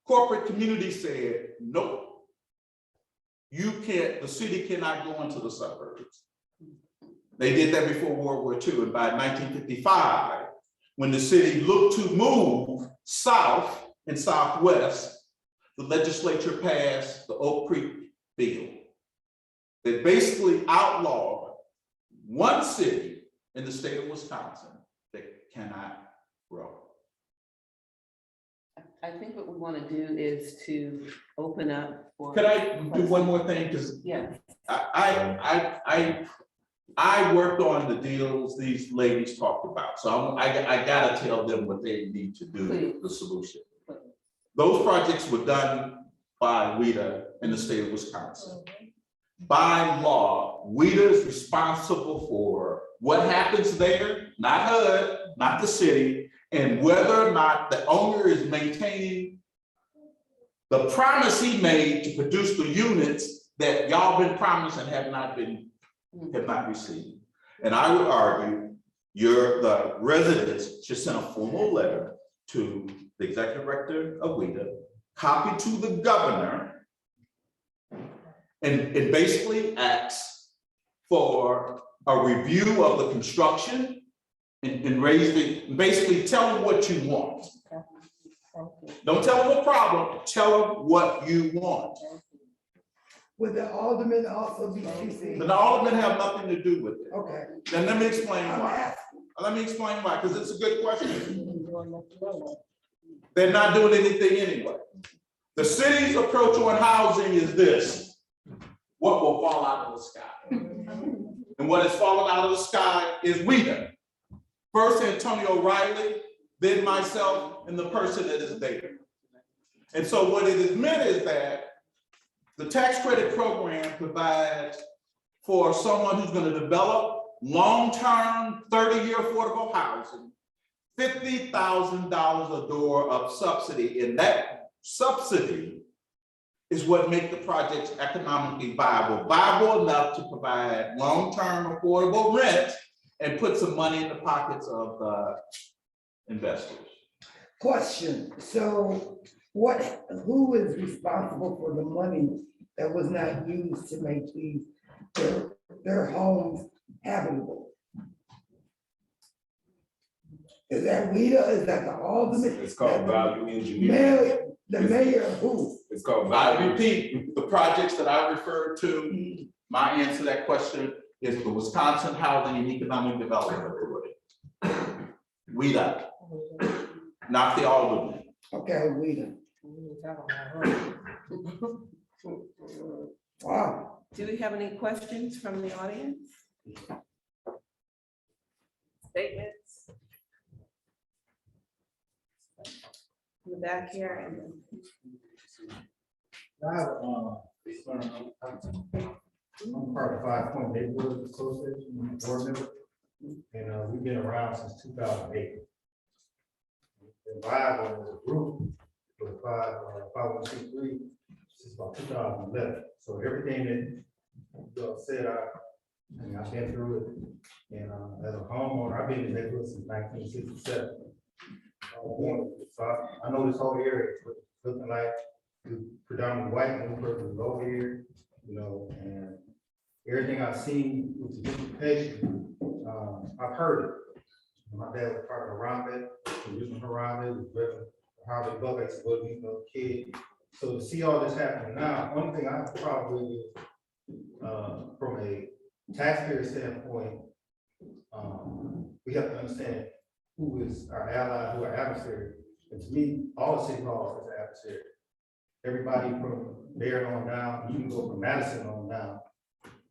corporate community said, nope, you can't, the city cannot go into the suburbs. They did that before World War II. And by 1955, when the city looked to move south and southwest, the legislature passed the Oak Creek Bill that basically outlawed one city in the state of Wisconsin that cannot grow. I think what we want to do is to open up for. Could I do one more thing? Because Yeah. I worked on the deals these ladies talked about. So I gotta tell them what they need to do, Please. the solution. Those projects were done by WHEDA in the state of Wisconsin. By law, WHEDA is responsible for what happens there, not HUD, not the city, and whether or not the owner is maintaining the promise he made to produce the units that y'all been promised and have not received. And I would argue the residents should send a formal letter to the executive director of WHEDA, copy to the governor, and it basically asks for a review of the construction and basically tell them what you want. Don't tell them a problem, tell them what you want. Would the alderman also be CC? But the aldermen have nothing to do with it. Okay. Then let me explain I'm why. asking. Let me explain why, because it's a good question. They're not doing anything anyway. The city's approach on housing is this: what will fall out of the sky? And what is falling out of the sky is WHEDA. First Antonio Riley, then myself, and the person that is there. And so what it has meant is that the tax credit program provides for someone who's going to develop long-term 30-year affordable housing, $50,000 a door of subsidy. And that subsidy is what makes the projects economically viable enough to provide long-term affordable rent and put some money in the pockets of the investors. Question, so who is responsible for the money that was not used to make their homes habitable? Is that WHEDA? Is that the alderman? It's called value engineering. The mayor, who? It's called I value. repeat, the projects that I referred to, my answer to that question is the Wisconsin Housing and Economic Development Authority. WHEDA, not the alderman. Okay, WHEDA. Wow. Do we have any questions from the audience? Statements? In the back here and then. I have, I'm part of 5 Point Neighborhood Association, board member, and we've been around since 2008. And Vibe was a group for 501c3 since about 2011. So everything that you all said, I've been through it. And as a homeowner, I've been in the neighborhood since 1967. So I know this whole area is looking like predominantly white, one person low here, and everything I've seen with the gentrification, I've heard it. My dad was part of Harambe, the original Harambe, was Harvard Buckets, was a kid. So to see all this happening now, one thing I have a problem with is, from a taxpayer standpoint, we have to understand who is our ally, who our adversary. And to me, all the city halls is an adversary. Everybody from there on down, you can go from Madison on down.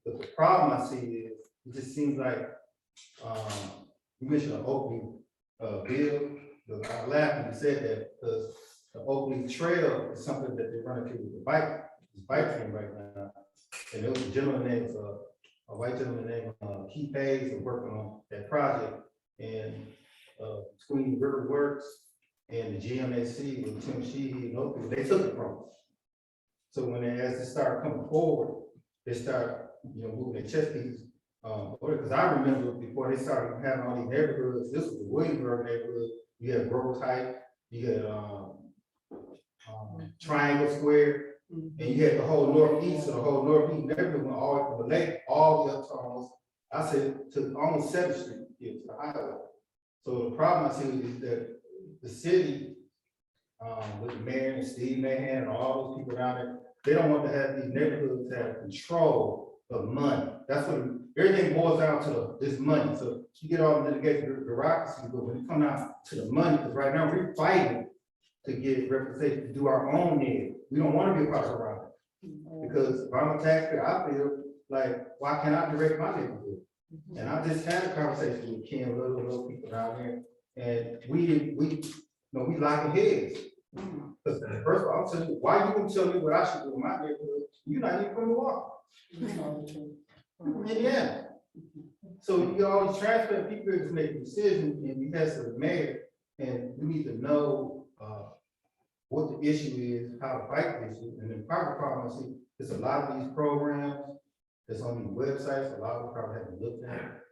But the problem I see is, it just seems like, you mentioned an Oakley bill. I laughed when you said that, because the Oakley Trail is something that they're running through with the bike train right now. And there was a gentleman named, a white gentleman named Keith Hayes, was working on that project. And between River Works and the GMAC with Tim Sheehy and Oakley, they took it from us. So as they start coming forward, they start, moving their chess pieces. Because I remember before they started having all these neighborhoods, this was the Williamsburg neighborhood. You had Grove Heights, you had Triangle Square, and you had the whole northeast. So the whole northeast neighborhood went all the way from the lake, all the way up to almost, I said, to almost 7th Street, to the highway. So the problem I see is that the city, with the mayor and Steve Mahan and all those people down there, they don't want to have these neighborhoods that have control of money. That's what everything boils down to, this money. So you get all the litigation, bureaucracy, but when it comes down to the money, because right now we're fighting to get representation to do our own need. We don't want to be a part of it. Because if I'm a taxpayer, I feel like, why can't I direct my neighborhood? And I just had a conversation with Ken, little people down there, and we locking heads. Because first of all, I'm telling you, why you gonna tell me what I should do in my neighborhood? You're not even from Milwaukee. Indiana. So you always transfer people to make decisions, and we have to the mayor, and we need to know what the issue is, how to fight the issue. And then part of the problem I see, there's a lot of these programs that's on these websites, a lot of them probably haven't looked at.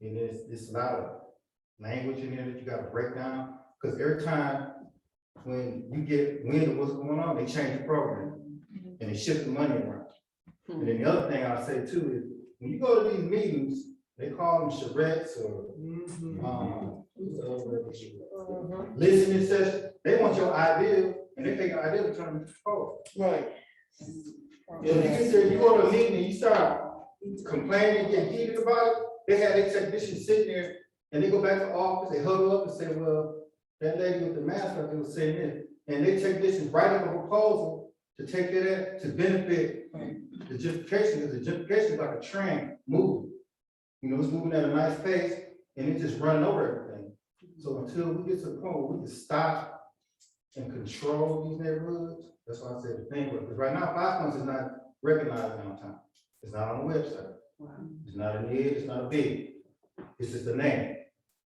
And there's a lot of language in there that you got to break down, because every time when you get wind of what's going on, they change the program and they shift the money around. And then the other thing I say too is, when you go to these meetings, they call them charrettes or listening sessions. They want your idea, and they take your idea and turn them into control. Right. If you go to a meeting and you start complaining, getting heated about it, they have their technicians sitting there and they go back to the office, they huddle up and say, well, that lady with the mask up there was saying this. And they technicians write up a proposal to take that to benefit the gentrification, because the gentrification is like a train moving. It's moving at a nice pace and it's just running over everything. So until we get to the point where we can stop and control these neighborhoods, that's why I said the thing, because right now 5 Points is not recognized downtown. It's not on the website. Wow. It's not a need, it's not a big. It's just a name,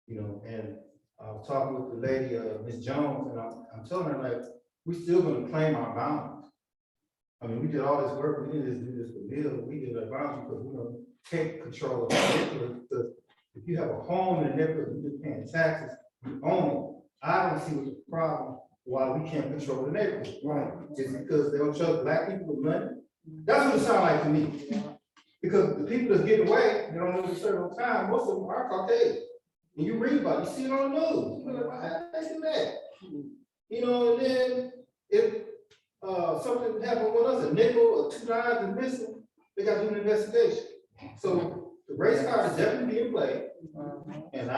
and I was talking with the lady, Ms. Jones, and I'm telling her, like, we're still gonna claim our boundaries. I mean, we did all this work, we didn't just do this for bill, we did our boundaries because we're gonna take control of the neighborhood. Because if you have a home in the neighborhood, you're paying taxes, you own it. I don't see what's the problem why we can't control the neighborhood. Right. It's because they don't trust black people with money. That's what it sounds like to me. Yeah. Because the people that's getting away, they don't know the certain time, most of them are Caucasian. And you read about it, you see it on the news. You're like, why did they do that? And then if something happened with us, a nickel or 2 dimes is missing, they got to do an investigation. So the race card is definitely being played. And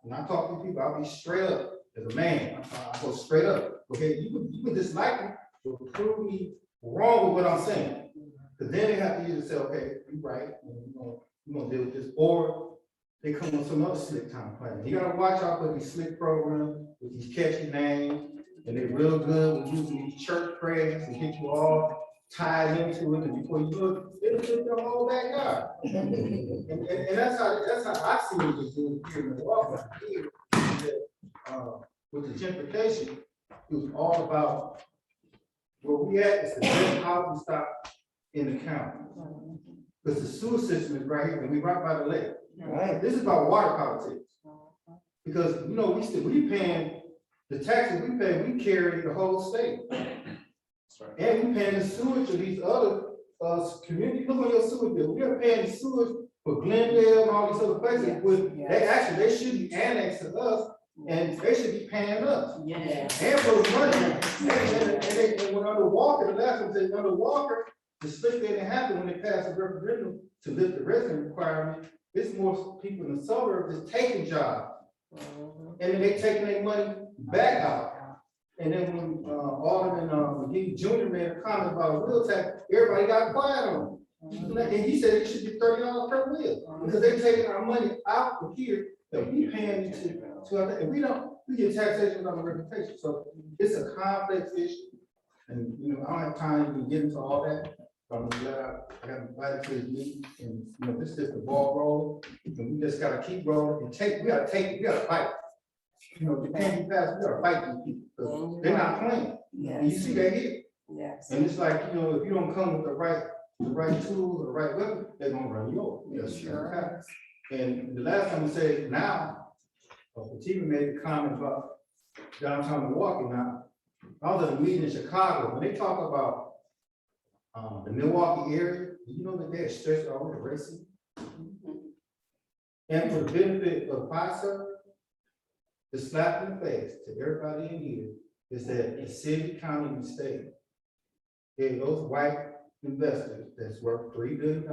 when I talk to people, I'll be straight up as a man. I go straight up. Okay, you can dislike me, but prove me wrong with what I'm saying. Because then they have to either say, okay, you're right, and we're gonna deal with this, or they come with some other slick time plan. You gotta watch out for these slick programs with these catchy names, and they're real good with using these church prayers to get you all tied into it, and before you do it, it'll take your whole backyard. And that's how I see it was doing here in Milwaukee. Here, that, with the gentrification, it was all about where we at is the best housing stock in the county. Because the sewer system is right here, and we right by the lake. Right. This is about water politics. Because, you know, we paying, the taxes we pay, we carry the whole state. And we paying the sewage of these other communities. Look on your sewage bill. We are paying the sewage for Glendale and all these other places. With, they should be annexed to us, and they should be paying us. Yeah. And for the money. And when under Walker, the last one said, under Walker, the split didn't happen when they passed a referendum to lift the resident requirement. It's more people in the suburbs that's taking jobs. And then they taking their money back out. And then when Alderman McGee Jr. made a comment about a wheel tax, everybody got quiet on him. And he said it should be $30 per wheel, because they're taking our money out of here that we paying to and we don't, we get taxation on the reputation. So it's a complex issue. And you know, I don't have time to get into all that. But I'm glad I got invited to this meeting, and you know, this is the ball rolling, and we just gotta keep rolling and we gotta fight. You know, you can't be fast, we gotta fight these people, because they're not playing. And you see that here. Yes. And it's like, you know, if you don't come with the right tools or the right weapon, they're gonna run you over. Yes, sure. And the last time we said now, Fatima made a comment about downtown Milwaukee. Now, I was at a meeting in Chicago, when they talk about the Milwaukee area, you know that they're stretched all over racism. And for the benefit of FISA, the slap in the face to everybody in here is that the city, county, and state, if those white investors that's worth $3 billion,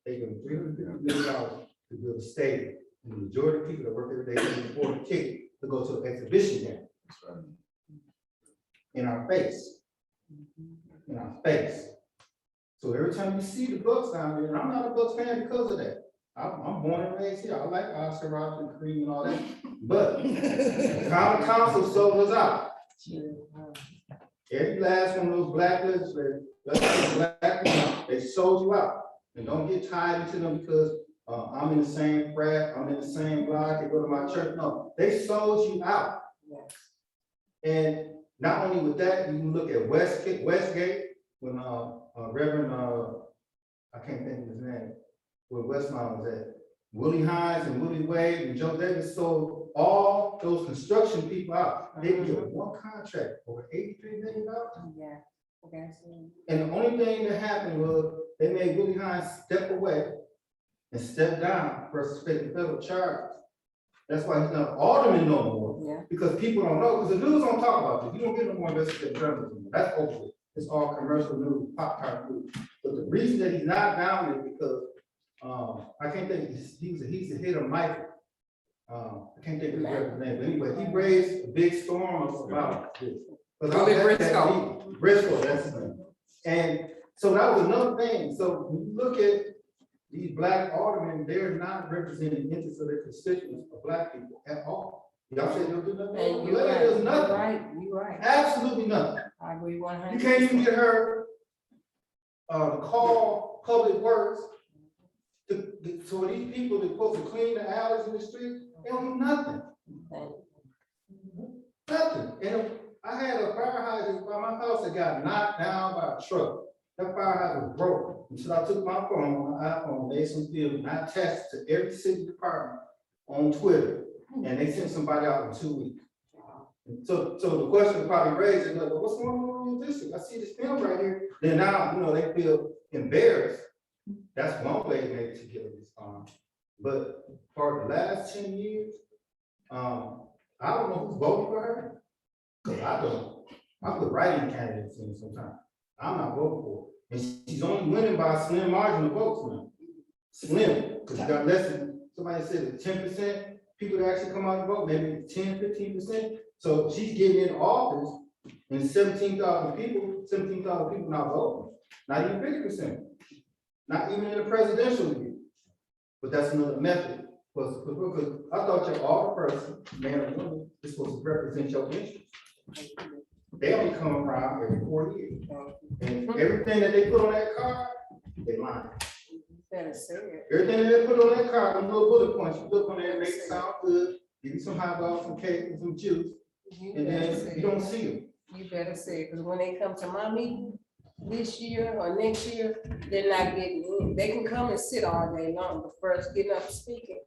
they give them $350 million to build a stadium. And the majority of people that work every day can afford a ticket to go to an exhibition game. In our face. In our face. So every time you see the Bucks down there, and I'm not a Bucks fan because of that. I'm born and raised here. I like Oscar Robertson, Kareem, and all that. But the common council sold us out. Every last one of those black legislators, they sold you out. And don't get tied into them because I'm in the same frat, I'm in the same block, they go to my church. No, they sold you out. And not only with that, you can look at Westgate, when Reverend, I can't think of his name, where Westlawn was at. Willie Hines and Willie Wade and Joe Davis sold all those construction people out. They get one contract over $83 million. And the only thing that happened was they made Willie Hines step away and step down versus facing federal charges. That's why he's not alderman no more. Because people don't know, because the news don't talk about this. You don't get no more investigative journalism. That's over. It's all commercial news, pop-tart news. But the reason that he's not down is because I can't think, he's a hit of Michael. I can't think of his name, but anyway, he raised a big storm about this. Briscoe, that's his name. And so that was another thing. So when you look at these black aldermen, they're not representing the interests of their constituents of black people at all. Y'all said they'll do nothing. There's nothing. You're right. Absolutely nothing. I agree 100%. You can't even get her to call Public Works to these people that are supposed to clean the alleys in the street. They don't do nothing. Nothing. And I had a fire hydrant by my house that got knocked down by a truck. That fire hydrant was broke. Until I took my phone, my iPhone, made some deal, and I tested to every city department on Twitter, and they sent somebody out in 2 weeks. So the question probably raised is, well, what's going on in your district? I see this film right here. Then now, you know, they feel embarrassed. That's one way maybe to get a response. But for the last 10 years, I don't know who's voting for her, because I don't. I put writing candidates in sometimes. I'm not voting for her. And she's only winning by a slim margin of votes now. Slim, because you got less than, somebody said 10% people that actually come out and vote, maybe 10, 15%. So she's getting in office and 17,000 people not voting, not even 50%. not even in the presidential review. But that's another method, because I thought your all person, man or woman, is supposed to represent your interests. They only come around every 4 years. And everything that they put on that card, they line. Better say it. Everything that they put on that card, them little bullet points, you look on there, make it sound good, give you some hot dogs, some cake, and some juice, You and better then say you don't it. see them. You better say it, because when they come to my meeting this year or next year, they're not getting in. They can come and sit all day long, but first getting up speaking,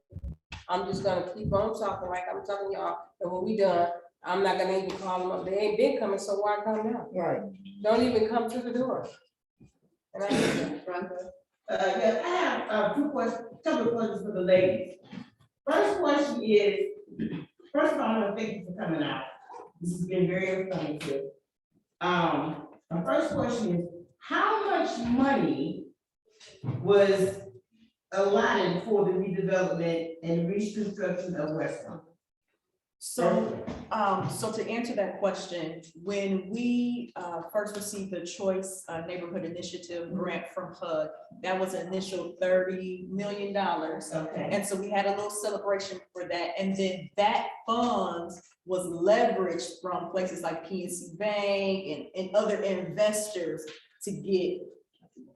I'm just gonna keep on talking like I'm telling y'all, and when we done, I'm not gonna even call them up. They ain't been coming, so why come now? Right. Don't even come to the door. And I get that. Yes, I have two questions, couple of questions for the ladies. First question is, first of all, I want to thank you for coming out. This has been very informative. My first question is, how much money was allotted for the redevelopment and reconstruction of Westlawn? So, so to answer that question, when we first received the Choice Neighborhood Initiative grant from HUD, that was an initial $30 million. Okay. And so we had a little celebration for that. And then that funds was leveraged from places like PNC Bank and other investors to get,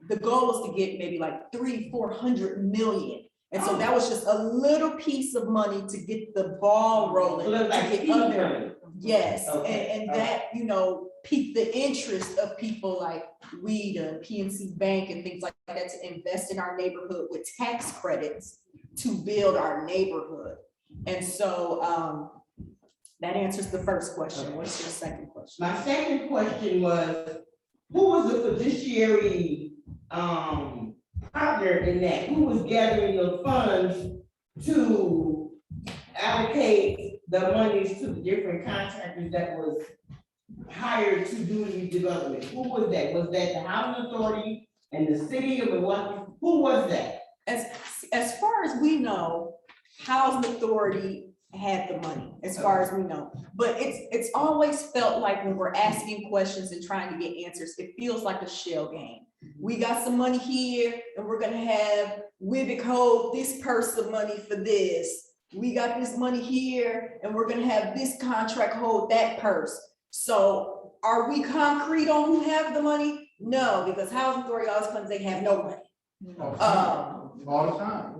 the goal was to get maybe like 300-400 million. And so that was just a little piece of money to get the ball rolling. So that's like to get other, money. yes, Okay, and that, you know, piqued the interest of people like WHEDA, PNC Bank and things like that to invest in our neighborhood with tax credits to build our neighborhood. And so that answers the first question. What's your second question? My second question was, who was the fiduciary partner in that? Who was gathering the funds to allocate the monies to the different contractors that was hired to do the redevelopment? Who was that? Was that the housing authority and the city of Milwaukee? Who was that? As far as we know, housing authority had the money, as far as we know. But it's always felt like when we're asking questions and trying to get answers, it feels like a shell game. We got some money here and we're gonna have WHEDA hold this person money for this. We got this money here and we're gonna have this contract hold that purse. So are we concrete on who have the money? No, because housing authority always claims they have no money. All the time.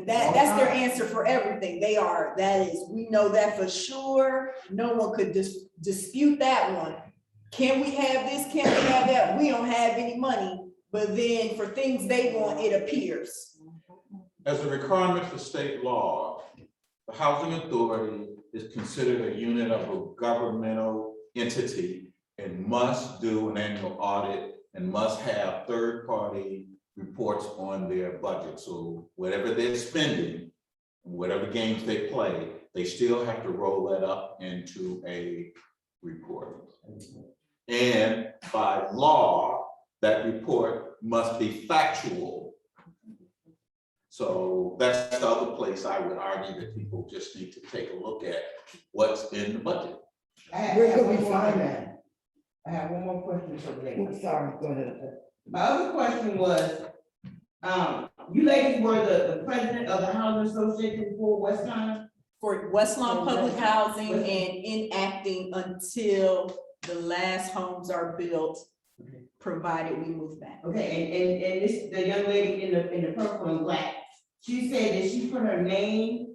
That's their answer for everything. They are, that is, we know that for sure. No one could dispute that one. Can we have this? Can we have that? We don't have any money, but then for things they want, it appears. As a requirement for state law, the housing authority is considered a unit of a governmental entity and must do an annual audit and must have third-party reports on their budget. So whatever they're spending, whatever games they play, they still have to roll that up into a report. And by law, that report must be factual. So that's the other place I would argue that people just need to take a look at what's in the budget. Where can we find that? I have one more question for the ladies. Oops, sorry, go ahead. My other question was, you ladies were the president of the Housing Association for Westlawn? For Westlawn Public Housing and enacting until the last homes are built, provided we move back. Okay, and this, the young lady in the purple and black, she said that she put her name,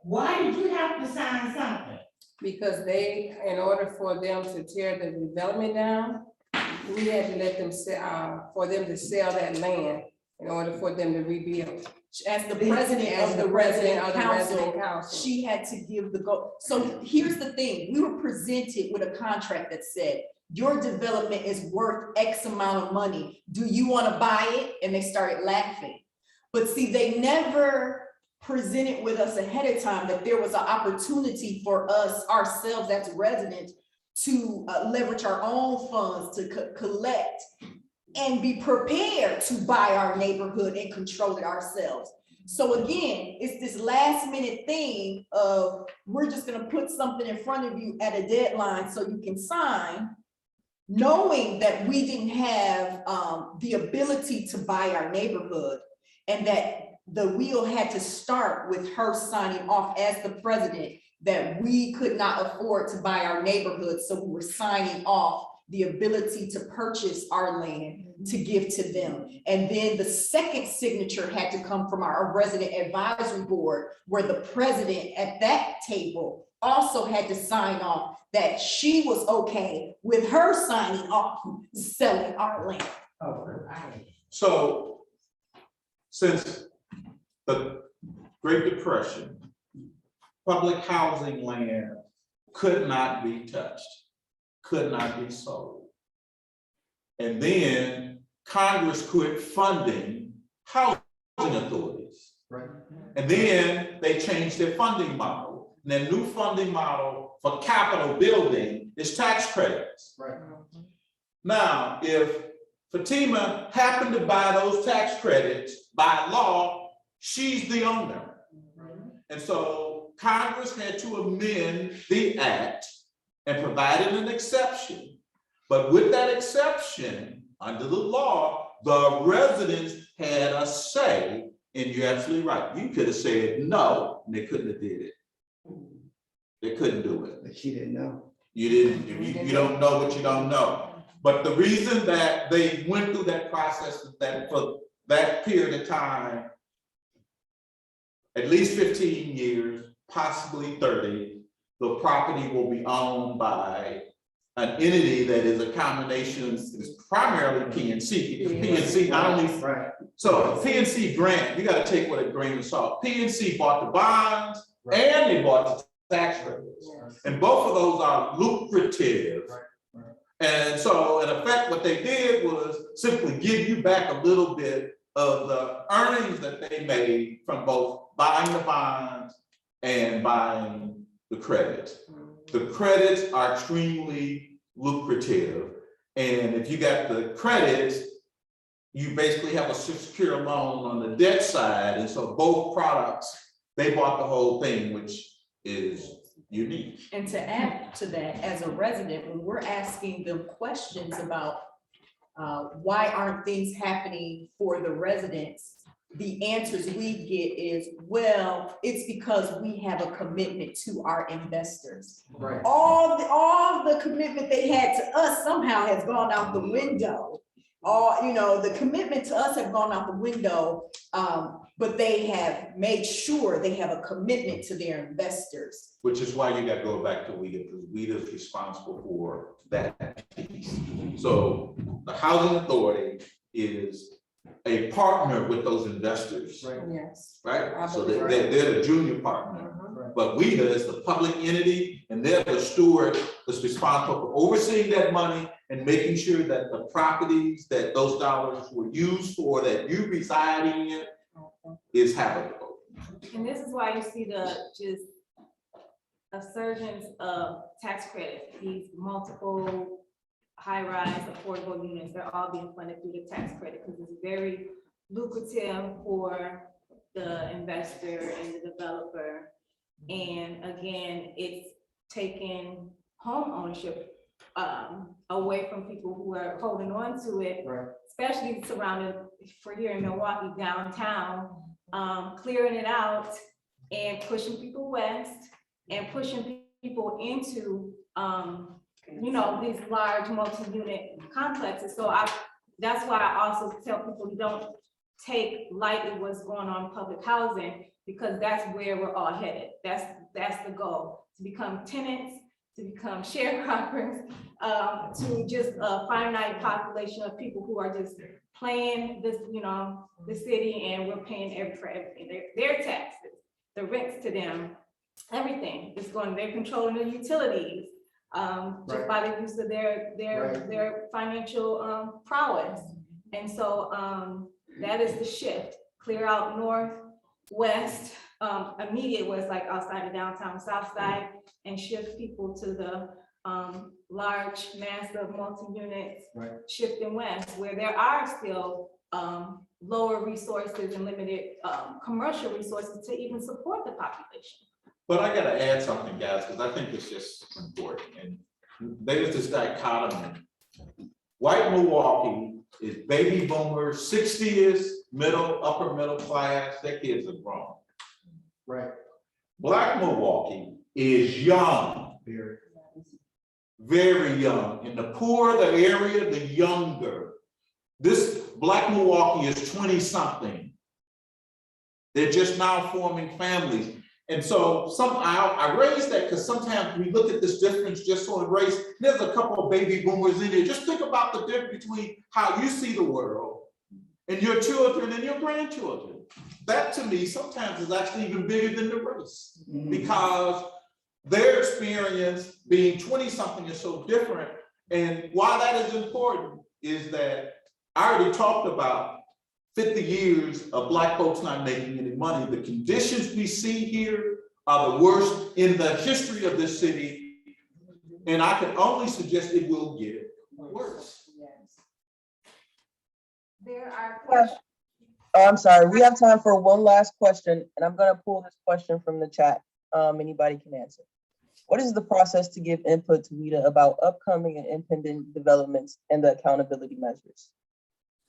why did you have to sign something? Because they, in order for them to tear the development down, we had to let them sell, for them to sell that land in order for them to rebuild. As the president of the resident council, she had to give the go. So here's the thing, we were presented with a contract that said, your development is worth X amount of money. Do you want to buy it? And they started laughing. But see, they never presented with us ahead of time that there was an opportunity for us ourselves as residents to leverage our own funds to collect and be prepared to buy our neighborhood and control it ourselves. So again, it's this last minute thing of we're just gonna put something in front of you at a deadline so you can sign, knowing that we didn't have the ability to buy our neighborhood, and that the wheel had to start with her signing off as the president, that we could not afford to buy our neighborhood, so we were signing off the ability to purchase our land to give to them. And then the second signature had to come from our resident advisory board, where the president at that table also had to sign off that she was okay with her signing off selling our land. So since the Great Depression, public housing land could not be touched, could not be sold. And then Congress quit funding housing authorities. Right. And then they changed their funding model. And their new funding model for capital building is tax credits. Right. Now, if Fatima happened to buy those tax credits by law, she's the owner. And so Congress had to amend the act and provided an exception. But with that exception, under the law, the residents had a say, and you're absolutely right. You could have said no, and they couldn't have did it. They couldn't do it. But she didn't know. You didn't, you don't know what you don't know. But the reason that they went through that process is that for that period of time, at least 15 years, possibly 30, the property will be owned by an entity that is a combination, is primarily PNC, because PNC not only, so PNC grant, you gotta take with a grain of salt. PNC bought the bonds and they bought the tax credits. And both of those are lucrative. And so in effect, what they did was simply give you back a little bit of the earnings that they made from both buying the bonds and buying the credits. The credits are extremely lucrative. And if you got the credits, you basically have a secure loan on the debt side. And so both products, they bought the whole thing, which is unique. And to add to that, as a resident, when we're asking them questions about why aren't things happening for the residents, the answers we get is, well, it's because we have a commitment to our investors. Right. All the commitment they had to us somehow has gone out the window. The commitment to us have gone out the window, but they have made sure they have a commitment to their investors. Which is why you got to go back to WHEDA, because WHEDA is responsible for that piece. So the housing authority is a partner with those investors. Right. Yes. Right? So they're the junior partner. But WHEDA is the public entity, and they're the steward that's responsible for overseeing that money and making sure that the properties that those dollars were used for, that you residing in, is habitable. And this is why you see the just a surge of tax credit, these multiple high-rise affordable units, they're all being funded through the tax credit because it's very lucrative for the investor and the developer. And again, it's taking home ownership away from people who are holding on to it, especially surrounded for here in Milwaukee downtown, clearing it out and pushing people west and pushing people into these large multi-unit complexes. So that's why I also tell people don't take lightly what's going on in public housing, because that's where we're all headed. That's the goal, to become tenants, to become sharecroppers, to just a finite population of people who are just playing this, the city, and we're paying for everything. Their taxes, the rents to them, everything is going, they're controlling the utilities, just by the use of their financial prowess. And so that is the shift. Clear out north, west, immediate west, like outside of downtown, south side, and shift people to the large, massive multi-units, shifting west, where there are still lower resources and limited commercial resources to even support the population. But I gotta add something, guys, because I think it's just important. And there's this dichotomy white Milwaukee is baby boomers, 60s, upper middle class, their kids are grown. Right. Black Milwaukee is young, very young. And the poorer the area, the younger. This Black Milwaukee is 20-something. They're just now forming families. And so I raised that because sometimes we look at this difference just on race. There's a couple of baby boomers in there. Just think about the difference between how you see the world and your children and your grandchildren. That to me sometimes is actually even bigger than the race, because their experience being 20-something is so different. And why that is important is that I already talked about 50 years of Black folks not making any money. The conditions we see here are the worst in the history of this city. And I can only suggest it will get worse. There are questions. Oh, I'm sorry. We have time for one last question, and I'm going to pull this question from the chat. Anybody can answer. What is the process to give input to WHEDA about upcoming and impending developments and the accountability measures?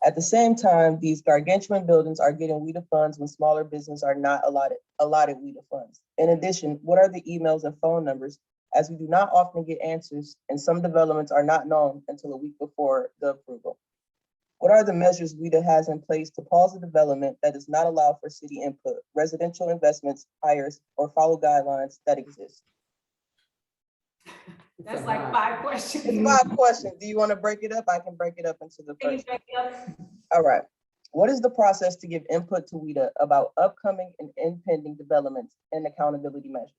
At the same time, these gargantuan buildings are getting WHEDA funds when smaller businesses are not allotted WHEDA funds. In addition, what are the emails and phone numbers, as we do not often get answers, and some developments are not known until a week before the approval? What are the measures WHEDA has in place to pause a development that does not allow for city input, residential investments, hires, or follow guidelines that exist? That's like 5 questions. It's 5 questions. Do you want to break it up? I can break it up into the Can you first. break it up? All right. What is the process to give input to WHEDA about upcoming and impending developments and accountability measures?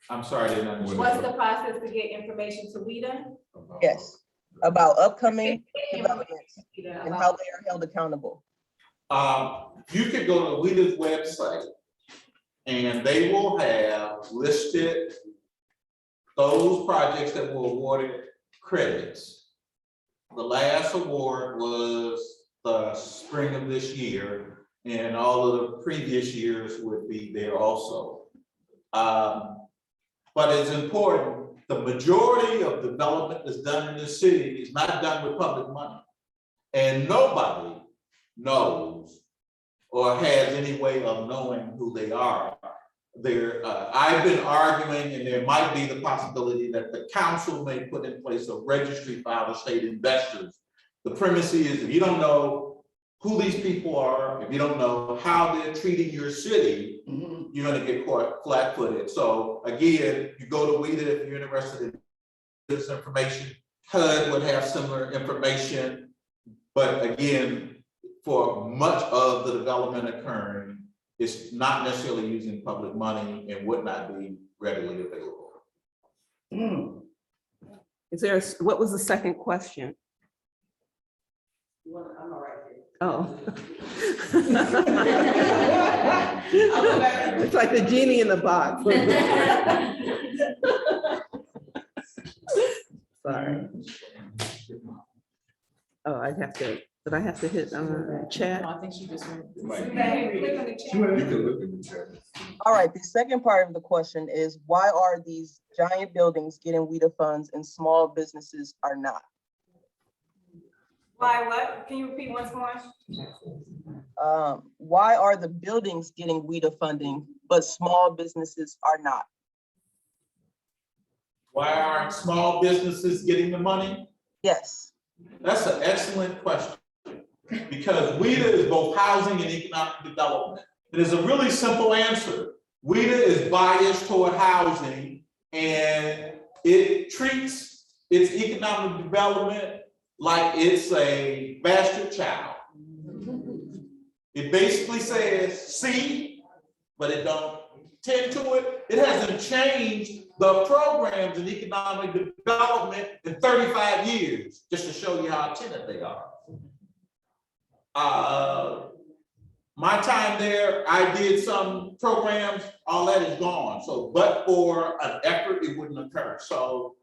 I'm sorry, I didn't understand. What's the process to get information to WHEDA? Yes, about upcoming developments and how they are held accountable. You could go to WHEDA's website and they will have listed those projects that were awarded credits. The last award was the spring of this year, and all of the previous years would be there also. But it's important, the majority of development that's done in this city is not done with public money. And nobody knows or has any way of knowing who they are. I've been arguing, and there might be the possibility that the council may put in place a registry file of state investors. The premise is, if you don't know who these people are, if you don't know how they're treating your city, you're gonna get caught flat-footed. So again, you go to WHEDA if you're interested in this information. HUD would have similar information, but again, for much of the development occurring, it's not necessarily using public money and would not be readily available. Is there, what was the second question? I'm all right there. Oh. It's like the genie in the box. Sorry. Oh, I have to, but I have to hit chat. No, I think she just went. You can look in the chat. All right, the second part of the question is, why are these giant buildings getting WHEDA funds and small businesses are not? Why, what? Can you repeat once more? Why are the buildings getting WHEDA funding, but small businesses are not? Why aren't small businesses getting the money? Yes. That's an excellent question, because WHEDA is both housing and economic development. It is a really simple answer. WHEDA is biased toward housing, and it treats its economic development like it's a bastard child. It basically says, see, but it don't tend to it. It hasn't changed the programs in economic development in 35 years, just to show you how attentive they are. My time there, I did some programs, all that is gone. So, but for an effort, it wouldn't occur. So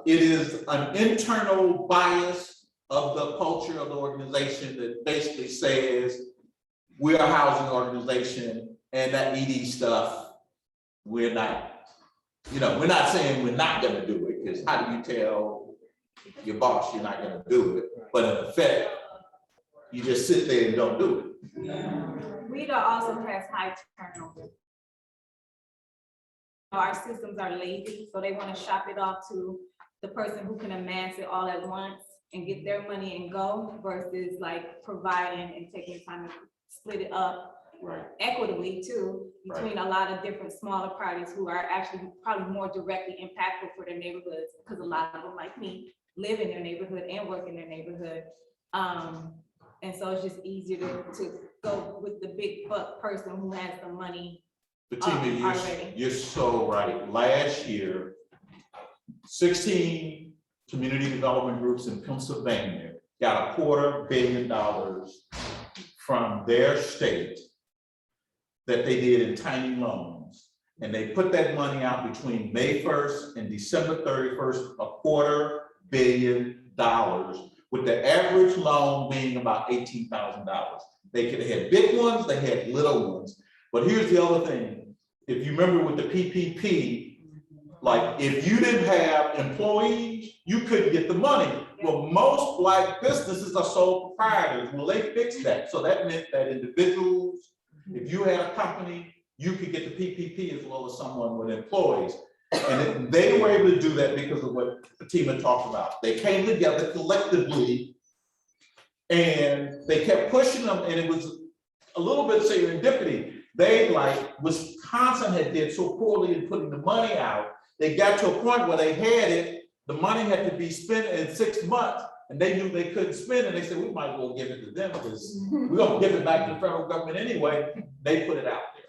it is an internal bias of the culture of the organization that basically says, we're a housing organization, and that ED stuff, we're not, we're not saying we're not gonna do it, because how do you tell your boss, you're not gonna do it, but in effect, you just sit there and don't do it. WHEDA also has high turnover. Our systems are lazy, so they want to shop it off to the person who can amass it all at once and get their money and go versus like providing and taking time to split it up Right. equitably too, between a lot of different smaller parties who are actually probably more directly impactful for their neighborhoods, because a lot of them, like me, live in their neighborhood and work in their neighborhood. And so it's just easier to go with the big buck person who has the money. Fatima, Already. you're so right. Last year, 16 community development groups in Pennsylvania got $250 million from their state that they did in tiny loans. And they put that money out between May 1st and December 31st, $250 million, with the average loan being about $18,000. They could have had big ones, they had little ones. But here's the other thing. If you remember with the PPP, like if you didn't have employees, you couldn't get the money. Well, most Black businesses are sole proprietors. Well, they fixed that. So that meant that individuals, if you had a company, you could get the PPP as well as someone with employees. And they were able to do that because of what Fatima talked about. They came together collectively and they kept pushing them, and it was a little bit serendipity. They, like Wisconsin had did so poorly in putting the money out, they got to a point where they had it, the money had to be spent in 6 months, and they knew they couldn't spend it. They said, we might as well give it to them because we're gonna give it back to the federal government anyway. They put it out there.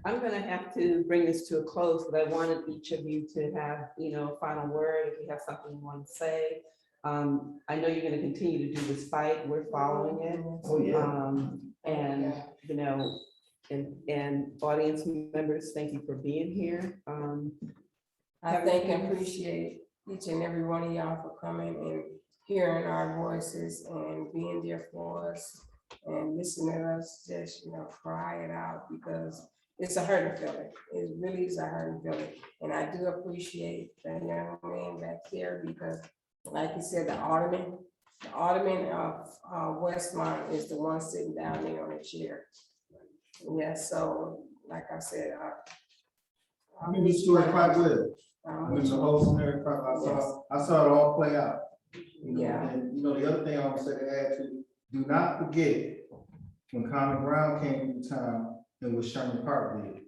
I'm gonna have to bring this to a close, but I wanted each of you to have, a final word, if you have something you want to say. I know you're gonna continue to do this fight, we're following it. Oh, yeah. And, and audience members, thank you for being here. I thank and appreciate each and every one of y'all for coming and hearing our voices and being there for us and listening to us just, cry it out, because it's a hurting feeling. It really is a hurting feeling. And I do appreciate the young man back there because, like you said, the alderman of Westlawn is the one sitting down there on a chair. Yeah, so like I said, I remember the story quite well. When the whole scenario, I saw it all play out. Yeah. And the other thing I want to say to add to, do not forget when Common Ground came to town and what Sherman Park did.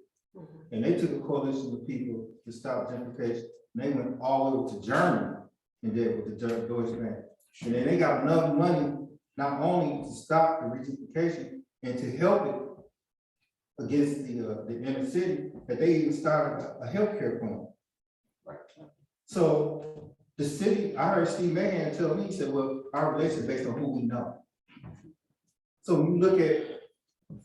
And they took a coalition of people to stop gentrification. And they went all the way to Germany and did with the Deutsche Bank. And then they got enough money not only to stop the gentrification and to help it against the inner city, that they even started a healthcare fund. So the city, I heard Steve Mahan tell me, he said, well, our relation is based on who we know. So when you look at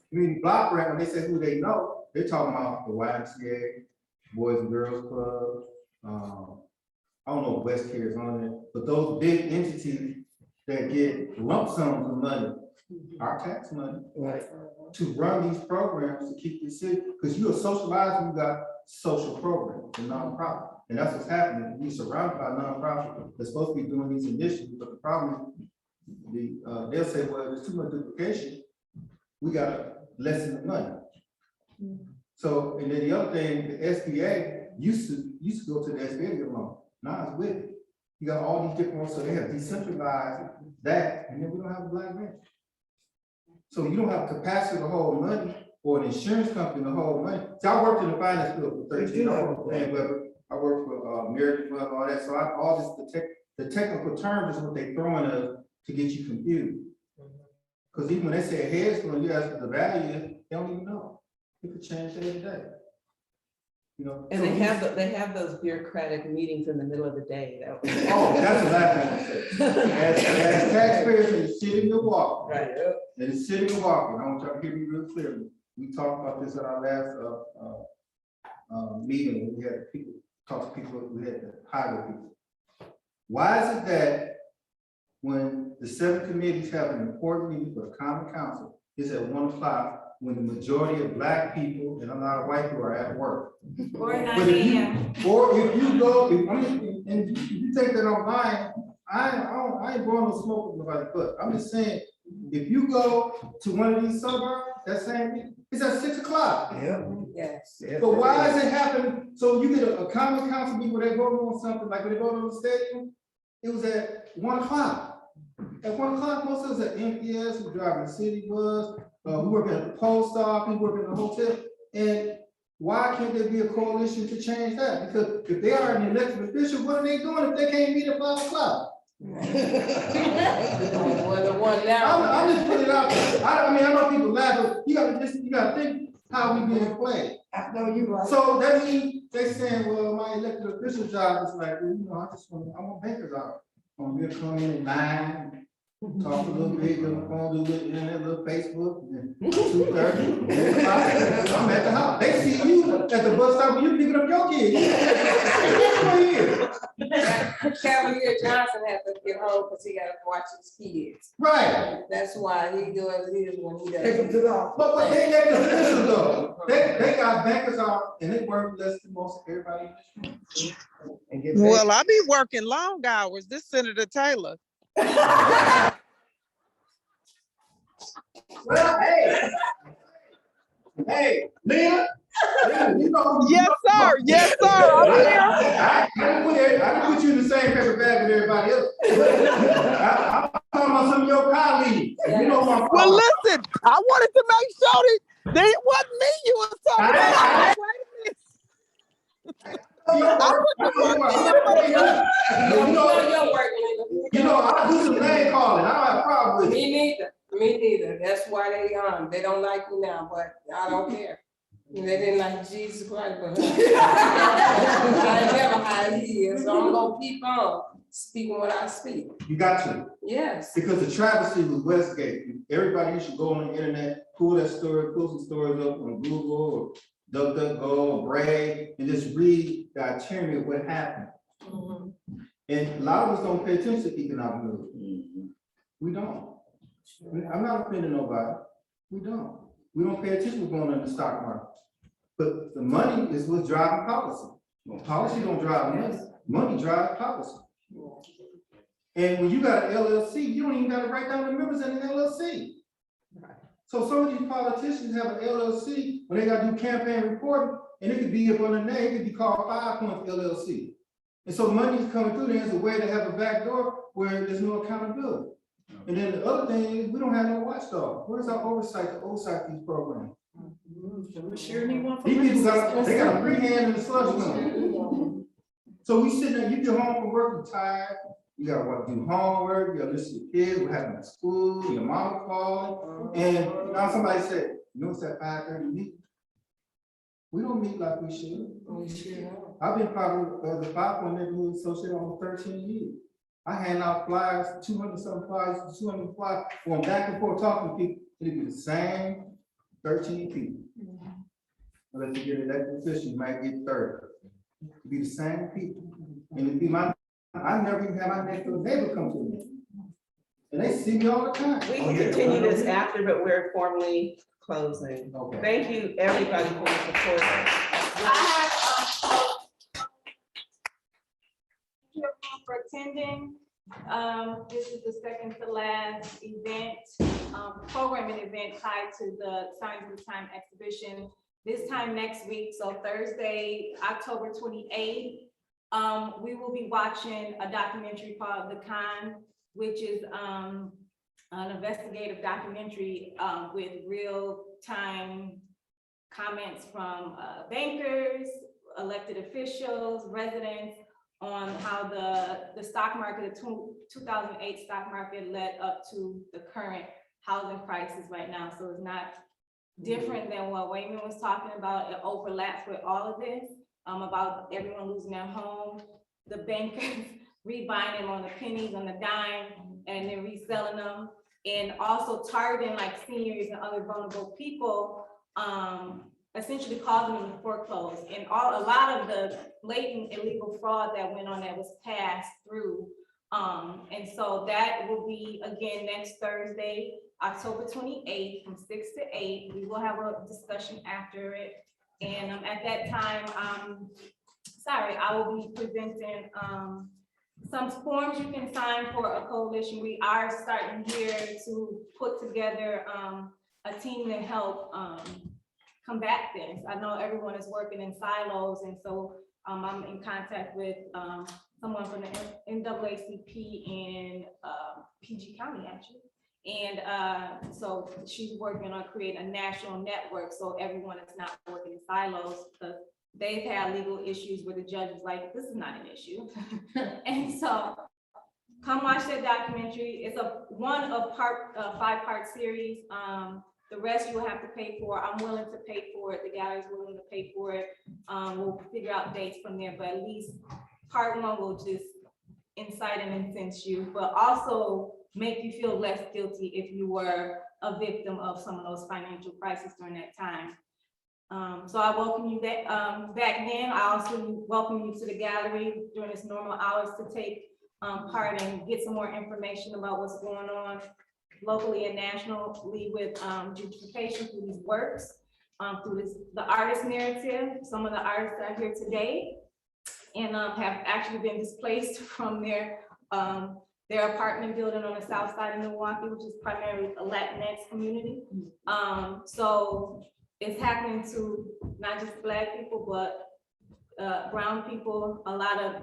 community block grant, when they say who they know, they're talking about the YMCA, Boys and Girls Club. I don't know if West Care is on it, but those big entities that get lump sums of money, our tax money, Right. to run these programs to keep the city, because you are socialized when you got social programs and nonprofit. And that's what's happening. We're surrounded by nonprofits that's supposed to be doing these initiatives, but the problem is they'll say, well, there's too much duplication. We gotta lessen the money. So, and then the other thing, the SBA used to go to the SBA to get along. Now it's with it. You got all these different ones, so they have decentralized that, and then we don't have a black man. So you don't have capacity to hold money, or an insurance company to hold money. So I worked in the finance field for 13 years. I worked for American Fund, all that. So all this, the technical terms is what they throwing us to get you confused. Because even when they say a hedge fund, you ask what the value is, they don't even know. It could change day to day. And they have those bureaucratic meetings in the middle of the day. Oh, that's the last thing I say. As taxpayers in the city of Milwaukee, Right. in the city of Milwaukee, and I want y'all to hear me real clearly. We talked about this at our last meeting, when we had people talk to people, we had to hire people. Why is it that when the 7 committees have an important meeting for the common council, it's at 1 o'clock, when the majority of black people and a lot of white people are at work? Or 9 But a.m. or if you go, and if you take that online, I ain't blowing no smoke with nobody, but I'm just saying, if you go to one of these suburbs, that same thing, it's at 6 o'clock. Yeah. Yes. But why is it happening? So you get a common council meeting where they vote on something, like when they vote on the stadium, it was at 1 o'clock. At 1 o'clock, most of us at MPS, we driving the city bus, we working at the post office, we working in the hotel. And why can't there be a coalition to change that? Because if they are an elected official, what are they doing if they can't meet at 5 o'clock? Well, the one now. I'm just putting it out there. I mean, I know people laugh, but you gotta think how we being played. I know you right. So that means they saying, well, my elected official job is like, well, you know, I want bankers out. We'll come in at 9, talk a little bit, get on the phone, do a little internet, a little Facebook, and 2:30. I'm at the house. They see you at the bus stop when you picking up your kids. Cavalier Johnson had to get home because he got to watch his kids. Right. That's why he does it when he does. Take them to the office. But they get the officials though. They got bankers out and they work less than most everybody. And get paid. Well, I be working long hours. This Senator Taylor. Well, hey, Lena, you know. Yes, sir. Yes, sir. I'm here. I didn't put you in the same paper bag with everybody else. I'm talking about some of your colleagues. You know what I'm talking Well, about. listen, I wanted to make sure that it wasn't me you was talking about. You know, I do some name calling. I don't have a problem with it. Me neither. That's why they don't like me now, but I don't care. They didn't like Jesus Christ, but I never how he is, so I'm gonna keep on speaking what I speak. You got to. Yes. Because the travesty was Westgate. Everybody should go on the internet, pull some stories up on Google or DuckDuckGo or Brave, and just read the itinerary of what happened. Mhm. And a lot of us don't pay attention to economic news. We don't. I'm not offending nobody. We don't. We don't pay attention to what's going on in the stock market. But the money is what's driving policy. Well, policy don't drive money. Money drives policy. And when you got an LLC, you don't even got to write down the members in the LLC. So some of these politicians have an LLC when they got to do campaign reporting, and it could be up on the name, it could be called 5 Points LLC. And so money is coming through there as a way to have a back door where there's no accountability. And then the other thing is we don't have no watchdog. Where's our oversight to oversight these programs? These people got a free hand in the slush fund. So we sit there, you get home from work, you're tired, you gotta do homework, you gotta listen to your kids, what happened at school, your mama calling, and now somebody said, you know, it's that 5:30 meeting. We don't meet like we should. I've been part of the 5 Point Neighborhood Association almost 13 years. I hand out flyers, 200-something flyers, 200 flyers, going back and forth talking to people. It'd be the same 13 people. Unless you get elected official, you might get 30. It'd be the same people. And it'd be I never even had my next door neighbor come to me. And they see me all the time. We can continue this after, but we're formally closing. Okay. Thank you, everybody, for your support. For attending. This is the second to last event, programming event tied to the Signs of the Time exhibition. This time next week, so Thursday, October 28th, we will be watching a documentary called The Con, which is an investigative documentary with real-time comments from bankers, elected officials, residents, on how the stock market, the 2008 stock market led up to the current housing crisis right now. So it's not different than what Wyman was talking about. It overlaps with all of this, about everyone losing their home, the bankers rebuying them on the pennies, on the dime, and then reselling them, and also targeting like seniors and other vulnerable people, essentially causing them to foreclose. And a lot of the blatant illegal fraud that went on that was passed through. And so that will be again next Thursday, October 28th from 6 to 8. We will have a discussion after it. And at that time, I will be presenting some forms you can sign for a coalition. We are starting here to put together a team to help combat this. I know everyone is working in silos, and so I'm in contact with someone from the NAACP in PG County, actually. And so she's working on creating a national network so everyone is not working in silos, because they've had legal issues where the judge is like, this is not an issue. And so come watch that documentary. It's one of 5-part series. The rest you will have to pay for. I'm willing to pay for it. The gallery's willing to pay for it. We'll figure out dates from there, but at least part 1 will just incite and incense you, but also make you feel less guilty if you were a victim of some of those financial crises during that time. So I welcome you back then. I also welcome you to the gallery during its normal hours to take part and get some more information about what's going on locally and nationally with gentrification through these works, through the artist narrative. Some of the artists that are here today and have actually been displaced from their apartment building on the south side of Milwaukee, which is primarily a Latinx community. So it's happening to not just Black people, but brown people,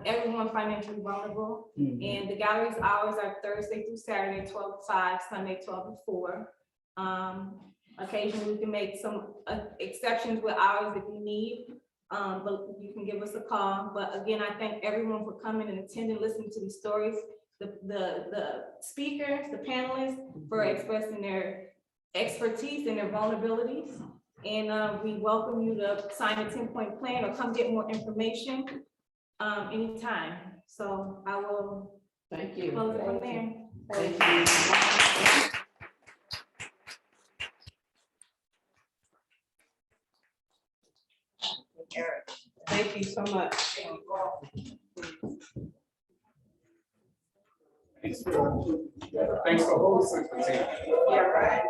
everyone financially vulnerable. And the gallery's hours are Thursday through Saturday, 12 to 5, Sunday, 12 to 4. Occasionally we can make some exceptions with hours if you need, but you can give us a call. But again, I thank everyone for coming and attending, listening to these stories, the speakers, the panelists for expressing their expertise and their vulnerabilities. And we welcome you to sign a 10-point plan or come get more information anytime. So I will Thank you. close it from there. Thank you. Thank you so much. Thanks for hosting. Yeah, right.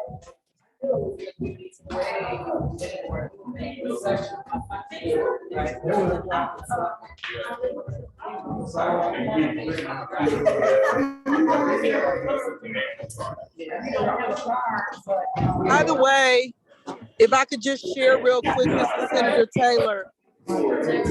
By the way, if I could just share real quick, Mr. Senator Taylor. Okay.